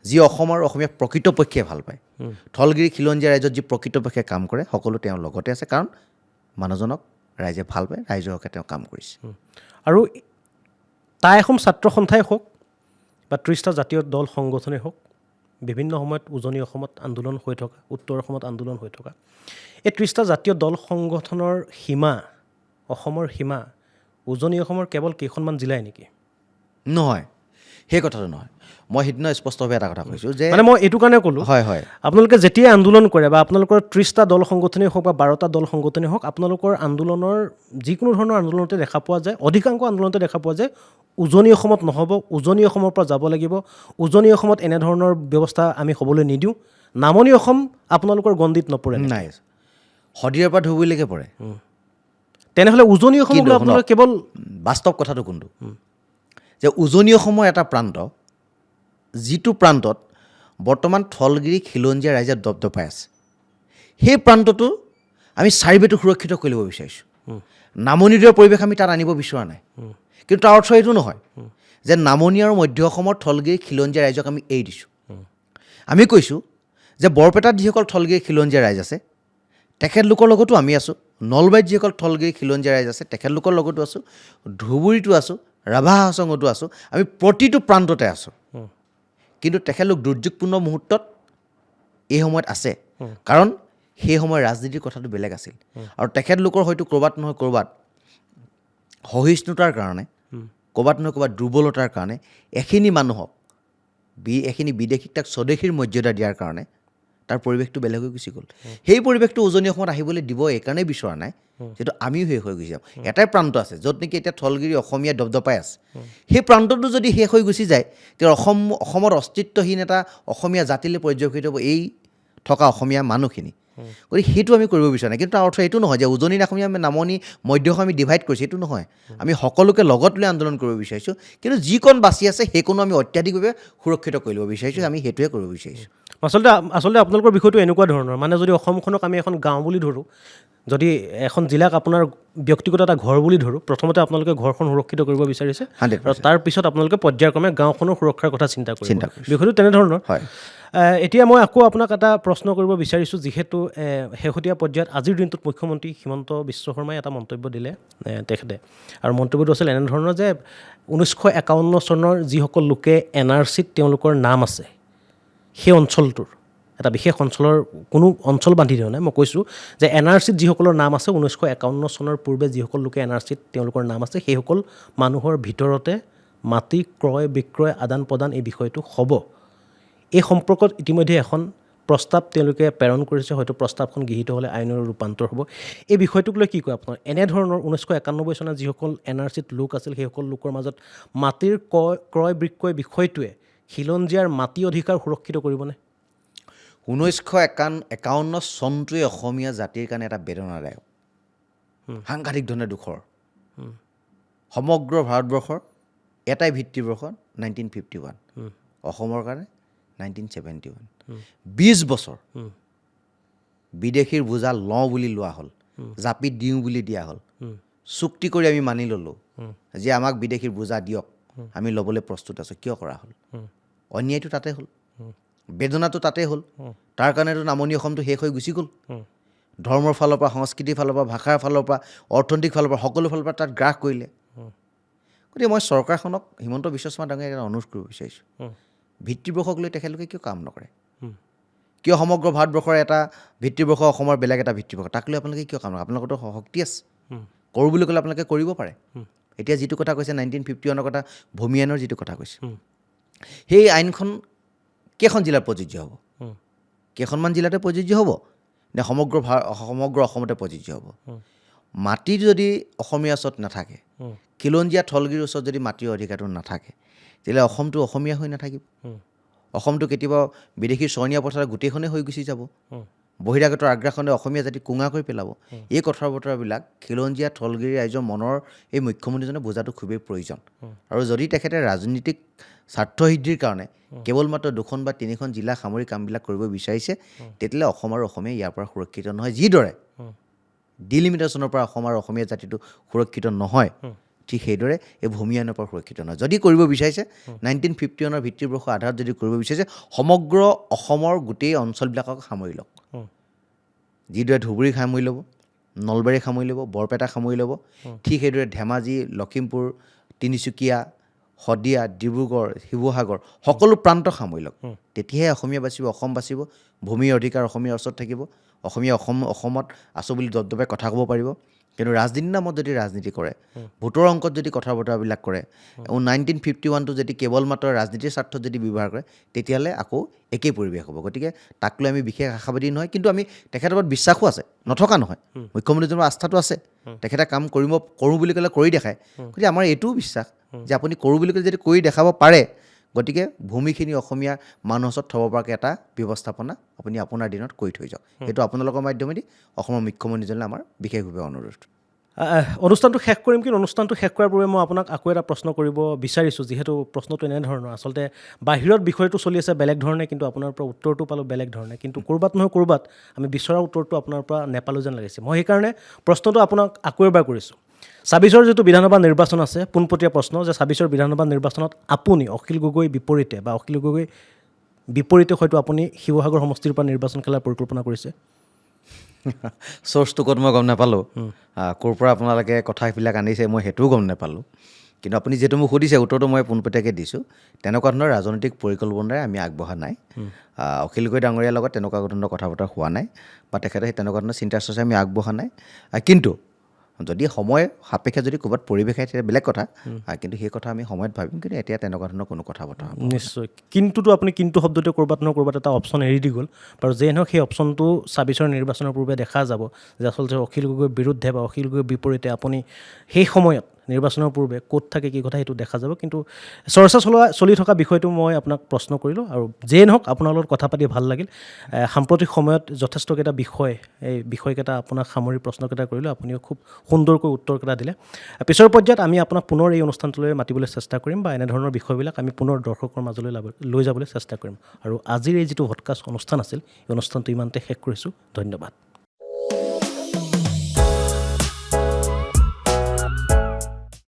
যি অসম আৰু অসমীয়া প্ৰকৃতপক্ষে ভাল পায়, ঠলগিৰি খিলঞ্জীয়া ৰাইজত যি প্ৰকৃতপক্ষে কাম কৰে, সকলো তেওঁৰ লগতে আছে। কাৰণ মানুহজনক ৰাইজে ভাল পায়, ৰাইজৰ হকে তেওঁ কাম কৰিছে। আৰু টাই আহোম ছাত্ৰ সন্থাই হওক বা 30টা জাতীয় দল সংগঠনেই হওক, বিভিন্ন সময়ত উজনি অসমত আন্দোলন হৈ থকা, উত্তৰ অসমত আন্দোলন হৈ থকা, এই 30টা জাতীয় দল সংগঠনৰ সীমা, অসমৰ সীমা উজনি অসমৰ কেৱল কেইখনমান জিলাই নেকি? নহয়, সেই কথাটো নহয়। মই সিদিনা স্পষ্টভাৱে এটা কথা কৈছোঁ যে মানে মই এইটো কাৰণে ক'লোঁ, হয় হয়, আপোনালোকে যেতিয়াই আন্দোলন কৰে বা আপোনালোকৰ 30টা দল সংগঠনেই হওক বা 12টা দল সংগঠনেই হওক, আপোনালোকৰ আন্দোলনৰ যিকোনো ধৰণৰ আন্দোলনতে দেখা পোৱা যায়, অধিকাংশ আন্দোলনতে দেখা পোৱা যায় উজনি অসমত নহ'ব, উজনি অসমৰ পৰা যাব লাগিব, উজনি অসমত এনেধৰণৰ ব্যৱস্থা আমি হ'বলৈ নিদিওঁ, নামনি অসম আপোনালোকৰ গণ্ডিত নপৰে। নাই, শদিয়াৰ পৰা ধুবুৰীলৈকে পৰে। তেনেহ'লে উজনি অসমক কিন্তু লৈ আপোনালোকে কেৱল বাস্তৱ কথাটো কোনটো, যে উজনি অসমৰ এটা প্ৰান্ত, যিটো প্ৰান্তত বৰ্তমান ঠলগিৰি খিলঞ্জীয়া ৰাইজে দপদপাই আছে, সেই প্ৰান্তটো আমি চাৰিবেটো সুৰক্ষিত কৰি ল'ব বিচাৰিছোঁ। নামনিৰ পৰিৱেশ আমি তাত আনিব বিচৰা নাই। কিন্তু তাৰ অৰ্থ এইটো নহয় যে নামনি আৰু মধ্য অসমৰ ঠলগিৰি খিলঞ্জীয়া ৰাইজক আমি এৰি দিছোঁ। আমি কৈছোঁ যে বৰপেটাত যিসকল ঠলগিৰি খিলঞ্জীয়া ৰাইজ আছে, তেখেতলোকৰ লগতো আমি আছোঁ। নলবাৰীত যিসকল ঠলগিৰি খিলঞ্জীয়া ৰাইজ আছে, তেখেতলোকৰ লগতো আছোঁ। ধুবুৰীতো আছোঁ, ৰাভা হাছঙতো আছোঁ। আমি প্ৰতিটো প্ৰান্ততে আছোঁ। কিন্তু তেখেতলোক দুৰ্যোগপূৰ্ণ মুহূৰ্তত এই সময়ত আছে, কাৰণ সেই সময়ৰ ৰাজনীতিৰ কথাটো বেলেগ আছিল। আৰু তেখেতলোকৰ হয়তো ক'ৰবাত নহয় ক'ৰবাত সহিষ্ণুতাৰ কাৰণে, ক'ৰবাত নহয় ক'ৰবাত দুৰ্বলতাৰ কাৰণে এখিনি মানুহক, এখিনি বিদেশীক তাক স্বদেশীৰ মৰ্যাদা দিয়াৰ কাৰণে তাৰ পৰিৱেশটো বেলেগ হৈ গুচি গ'ল। সেই পৰিৱেশটো উজনি অসমত আহিবলৈ দিব এইকাৰণেই বিচৰা নাই, যিহেতু আমিও শেষ হৈ গুচি যাম। এটাই প্ৰান্ত আছে য'ত নেকি এতিয়া ঠলগিৰি অসমীয়া দপদপাই আছে। সেই প্ৰান্তটো যদি শেষ হৈ গুচি যায়, তেতিয়া অসমত অস্তিত্বহীন এটা অসমীয়া জাতিলৈ পৰ্যবেক্ষিত হ'ব এই থকা অসমীয়া মানুহখিনি। গতিকে সেইটো আমি কৰিব বিচৰা নাই। কিন্তু তাৰ অৰ্থ এইটো নহয় যে উজনি অসমীয়া নামনি মধ্য অসমীয়া আমি ডিভাইড কৰিছোঁ, এইটো নহয়। আমি সকলোকে লগত লৈ আন্দোলন কৰিব বিচাৰিছোঁ। কিন্তু যিকণ বাচি আছে সেইকণো আমি অত্যাধিকভাৱে সুৰক্ষিত কৰি ল'ব বিচাৰিছোঁ। আমি সেইটোৱে কৰিব বিচাৰিছোঁ। আচলতে আপোনালোকৰ বিষয়টো এনেকুৱা ধৰণৰ, মানে যদি অসমখনক আমি এখন গাঁও বুলি ধৰোঁ, যদি এখন জিলাক আপোনাৰ ব্যক্তিগত এটা ঘৰ বুলি ধৰোঁ, প্ৰথমতে আপোনালোকে ঘৰখন সুৰক্ষিত কৰিব বিচাৰিছে, 100%। আৰু তাৰপিছত আপোনালোকে পৰ্যায়ক্ৰমে গাঁওখনৰ সুৰক্ষাৰ কথা চিন্তা কৰিব। কৰিছোঁ। বিষয়টো তেনেধৰণৰ। হয়। এতিয়া মই আকৌ আপোনাক এটা প্ৰশ্ন কৰিব বিচাৰিছোঁ, যিহেতু শেহতীয়া পৰ্যায়ত আজিৰ দিনটোত মুখ্যমন্ত্ৰী হিমন্ত বিশ্ব শৰ্মাই এটা মন্তব্য দিলে তেখেতে, আৰু মন্তব্যটো আছিল এনেধৰণৰ যে 1951 চনৰ যিসকল লোকে NRCত তেওঁলোকৰ নাম আছে, সেই অঞ্চলটোৰ এটা বিশেষ অঞ্চলৰ কোনো অঞ্চল বান্ধি দিয়া নাই, মই কৈছোঁ যে NRCত যিসকলৰ নাম আছে, 1951 চনৰ পূৰ্বে যিসকল লোকে NRCত তেওঁলোকৰ নাম আছে, সেইসকল মানুহৰ ভিতৰতে মাটি ক্ৰয় বিক্ৰয় আদান প্ৰদান এই বিষয়টো হ'ব। এই সম্পৰ্কত ইতিমধ্যে এখন প্ৰস্তাৱ তেওঁলোকে প্ৰেৰণ কৰিছে, হয়তো প্ৰস্তাৱখন গৃহীত হ'লে আইনৰ ৰূপান্তৰ হ'ব। এই বিষয়টোক লৈ কি কয় আপোনাৰ? এনেধৰণৰ 1991 চনত যিসকল NRCত লোক আছিল, সেইসকল লোকৰ মাজত মাটিৰ ক্ৰয় বিক্ৰয় বিষয়টোৱে খিলঞ্জীয়াৰ মাটি অধিকাৰ সুৰক্ষিত কৰিবনে? 1951 চনটোৱে অসমীয়া জাতিৰ কাৰণে এটা বেদনাদায়ক, সাংঘাতিক ধৰণে দুখৰ। সমগ্ৰ ভাৰতবৰ্ষৰ এটাই ভিত্তিবৰ্ষ 1951, অসমৰ কাৰণে 1971। 20 বছৰ বিদেশীৰ বোজা লওঁ বুলি লোৱা হ'ল, জাপি দিওঁ বুলি দিয়া হ'ল, চুক্তি কৰি আমি মানি ল'লোঁ যে আমাক বিদেশীৰ বোজা দিয়ক, আমি ল'বলৈ প্ৰস্তুত আছোঁ। কিয় কৰা হ'ল? অন্যায়টো তাতে হ'ল, বেদনাটো তাতে হ'ল, তাৰ কাৰণেতো নামনি অসমটো শেষ হৈ গুচি গ'ল। ধৰ্মৰ ফালৰ পৰা, সংস্কৃতিৰ ফালৰ পৰা, ভাষাৰ ফালৰ পৰা, অৰ্থনৈতিক ফালৰ পৰা, সকলো ফালৰ পৰা তাত গ্ৰাস কৰিলে। গতিকে মই চৰকাৰখনক, হিমন্ত বিশ্ব শৰ্মা ডাঙৰীয়াক এটা অনুৰোধ কৰিব বিচাৰিছোঁ, ভিত্তিবৰ্ষক লৈ তেখেতলোকে কিয় কাম নকৰে? কিয় সমগ্ৰ ভাৰতবৰ্ষৰ এটা ভিত্তিবৰ্ষ, অসমৰ বেলেগ এটা ভিত্তিবৰ্ষ, তাক লৈ আপোনালোকে কিয় কাম নকৰে? আপোনালোকৰতো শক্তি আছে, কৰোঁ বুলি ক'লে আপোনালোকে কৰিব পাৰে। এতিয়া যিটো কথা কৈছে 1951 কথা, ভূমি আইনৰ যিটো কথা কৈছে, সেই আইনখন কেইখন জিলাত প্ৰযোজ্য হ'ব? কেইখনমান জিলাতে প্ৰযোজ্য হ'ব নে সমগ্ৰ অসমতে প্ৰযোজ্য হ'ব? মাটি যদি অসমীয়া ওচৰত নাথাকে, খিলঞ্জীয়া থলগিৰিৰ ওচৰত যদি মাটিৰ অধিকাৰটো নাথাকে, তেতিয়াহ'লে অসমটো অসমীয়া হৈ নাথাকিব। অসমটো কেতিয়াবা বিদেশী চৰণীয়া পথাৰত গোটেইখনেই হৈ গুচি যাব। বহিৰাগতৰ আগ্ৰাসনে অসমীয়া জাতিক কোঙা কৰি পেলাব। এই কথা বতৰাবিলাক খিলঞ্জীয়া থলগিৰি ৰাইজৰ মনৰ এই মুখ্যমন্ত্ৰীজনে বুজাটো খুবেই প্ৰয়োজন। আৰু যদি তেখেতে ৰাজনীতিক স্বাৰ্থসিদ্ধিৰ কাৰণে কেৱল মাত্ৰ 2খন বা 3খন জিলা সামৰি কামবিলাক কৰিব বিচাৰিছে, তেতিয়াহ'লে অসম আৰু অসমীয়া ইয়াৰ পৰা সুৰক্ষিত নহয়। যিদৰে ডিলিমিটেশ্যনৰ পৰা অসম আৰু অসমীয়া জাতিটো সুৰক্ষিত নহয়, ঠিক সেইদৰে এই ভূমি আইনৰ পৰা সুৰক্ষিত নহয়। যদি কৰিব বিচাৰিছে 1951 ভিত্তিবৰ্ষ আধাৰত যদি কৰিব বিচাৰিছে, সমগ্ৰ অসমৰ গোটেই অঞ্চলবিলাকক সামৰি লওক। যিদৰে ধুবুৰীক সামৰি ল'ব, নলবাৰীক সামৰি ল'ব, বৰপেটাক সামৰি ল'ব, ঠিক সেইদৰে ধেমাজি, লখিমপুৰ, তিনিচুকীয়া, শদিয়া, ডিব্ৰুগড়, শিৱসাগৰ, সকলো প্ৰান্তক সামৰি লওক। তেতিয়াহে অসমীয়া বাচিব, অসম বাচিব, ভূমিৰ অধিকাৰ অসমীয়াৰ ওচৰত থাকিব, অসমীয়া অসমত আছোঁ বুলি দবদবাই কথা ক'ব পাৰিব। কিন্তু ৰাজনীতিৰ নামত যদি ৰাজনীতি কৰে, ভোটৰ অংকত যদি কথা বতৰাবিলাক কৰে, 1951টো যদি কেৱল মাত্ৰ ৰাজনীতিৰ স্বাৰ্থত যদি ব্যৱহাৰ কৰে, তেতিয়াহ'লে আকৌ একেই পৰিৱেশ হ'ব। গতিকে তাক লৈ আমি বিশেষ আশাবাদী নহয়, কিন্তু আমি তেখেতৰ ওপৰত বিশ্বাসো আছে, নথকা নহয়। মুখ্যমন্ত্ৰীজনৰ আস্থাটো আছে, তেখেতে কাম কৰোঁ বুলি ক'লে কৰি দেখায়। গতিকে আমাৰ এইটোও বিশ্বাস যে আপুনি কৰোঁ বুলি ক'লে যদি কৰি দেখাব পাৰে, গতিকে ভূমিখিনি অসমীয়া মানুহৰ ওচৰত থ'ব পৰাকৈ এটা ব্যৱস্থাপনা আপুনি আপোনাৰ দিনত কৰি থৈ যাওক। সেইটো আপোনালোকৰ মাধ্যমেদি অসমৰ মুখ্যমন্ত্ৰীজনলৈ আমাৰ বিশেষভাৱে অনুৰোধ। অনুষ্ঠানটো শেষ কৰিম, কিন্তু অনুষ্ঠানটো শেষ কৰাৰ পূৰ্বে মই আপোনাক আকৌ এটা প্ৰশ্ন কৰিব বিচাৰিছোঁ, যিহেতু প্ৰশ্নটো এনেধৰণৰ। আচলতে বাহিৰত বিষয়টো চলি আছে বেলেগ ধৰণে, কিন্তু আপোনাৰ পৰা উত্তৰটো পালোঁ বেলেগ ধৰণে, কিন্তু ক'ৰবাত নহয় ক'ৰবাত আমি বিচৰা উত্তৰটো আপোনাৰ পৰা নেপালোঁ যেন লাগিছে। মই সেইকাৰণে প্ৰশ্নটো আপোনাক আকৌ এবাৰ কৰিছোঁ। 26ৰ যিটো বিধানসভা নিৰ্বাচন আছে, পোনপটীয়া প্ৰশ্ন যে 26ৰ বিধানসভা নিৰ্বাচনত আপুনি অখিল গগৈ বিপৰীতে বা অখিল গগৈ বিপৰীতে হয়তো আপুনি শিৱসাগৰ সমষ্টিৰ পৰা নিৰ্বাচন খেলাৰ পৰিকল্পনা কৰিছে। চ'ৰ্চটো ক'ত মই গম নাপালোঁ, ক'ৰ পৰা আপোনালোকে কথাবিলাক আনিছে মই সেইটোও গম নাপালোঁ। কিন্তু আপুনি যিহেতু মোক সুধিছে, উত্তৰটো মই পোনপটীয়াকৈ দিছোঁ। তেনেকুৱা ধৰণৰ ৰাজনৈতিক পৰিকল্পনাৰে আমি আগবঢ়া নাই। অখিল গগৈ ডাঙৰীয়াৰ লগত তেনেকুৱা ধৰণৰ কথা বতৰা হোৱা নাই, বা তেখেতে সেই তেনেকুৱা ধৰণৰ চিন্তা চৰ্চা আমি আগবঢ়া নাই। কিন্তু যদি সময় সাপেক্ষে যদি ক'ৰবাত পৰিৱেশ আহে তেতিয়া বেলেগ কথা, কিন্তু সেই কথা আমি সময়ত ভাবিম। কিন্তু এতিয়া তেনেকুৱা ধৰণৰ কোনো কথা বতৰা নিশ্চয়। কিন্তুতো আপুনি কিন্তু শব্দটোৱে ক'ৰবাত নহয় ক'ৰবাত এটা অপশ্যন এৰি দি গ'ল। বাৰু যেই নহওক সেই অপশ্যনটো 26ৰ নিৰ্বাচনৰ পূৰ্বে দেখা যাব যে আচলতে অখিল গগৈৰ বিৰুদ্ধে বা অখিল গগৈৰ বিপৰীতে আপুনি সেই সময়ত নিৰ্বাচনৰ পূৰ্বে ক'ত থাকে কি কথা সেইটো দেখা যাব। কিন্তু চৰ্চা চলি থকা বিষয়টো মই আপোনাক প্ৰশ্ন কৰিলোঁ, আৰু যেই নহওক আপোনাৰ লগত কথা পাতি ভাল লাগিল। সাম্প্ৰতিক সময়ত যথেষ্টকেইটা বিষয়, এই বিষয়কেইটা আপোনাক সামৰি প্ৰশ্নকেইটা কৰিলোঁ, আপুনিও খুব সুন্দৰকৈ উত্তৰকেইটা দিলে। পিছৰ পৰ্যায়ত আমি আপোনাক পুনৰ এই অনুষ্ঠানটোলৈ মাতিবলৈ চেষ্টা কৰিম, বা এনেধৰণৰ বিষয়বিলাক আমি পুনৰ দৰ্শকৰ মাজলৈ লৈ যাবলৈ চেষ্টা কৰিম। আৰু আজিৰ এই যিটো পডকাষ্ট অনুষ্ঠান আছিল, এই অনুষ্ঠানটো ইমানতে শেষ কৰিছোঁ। ধন্যবাদ।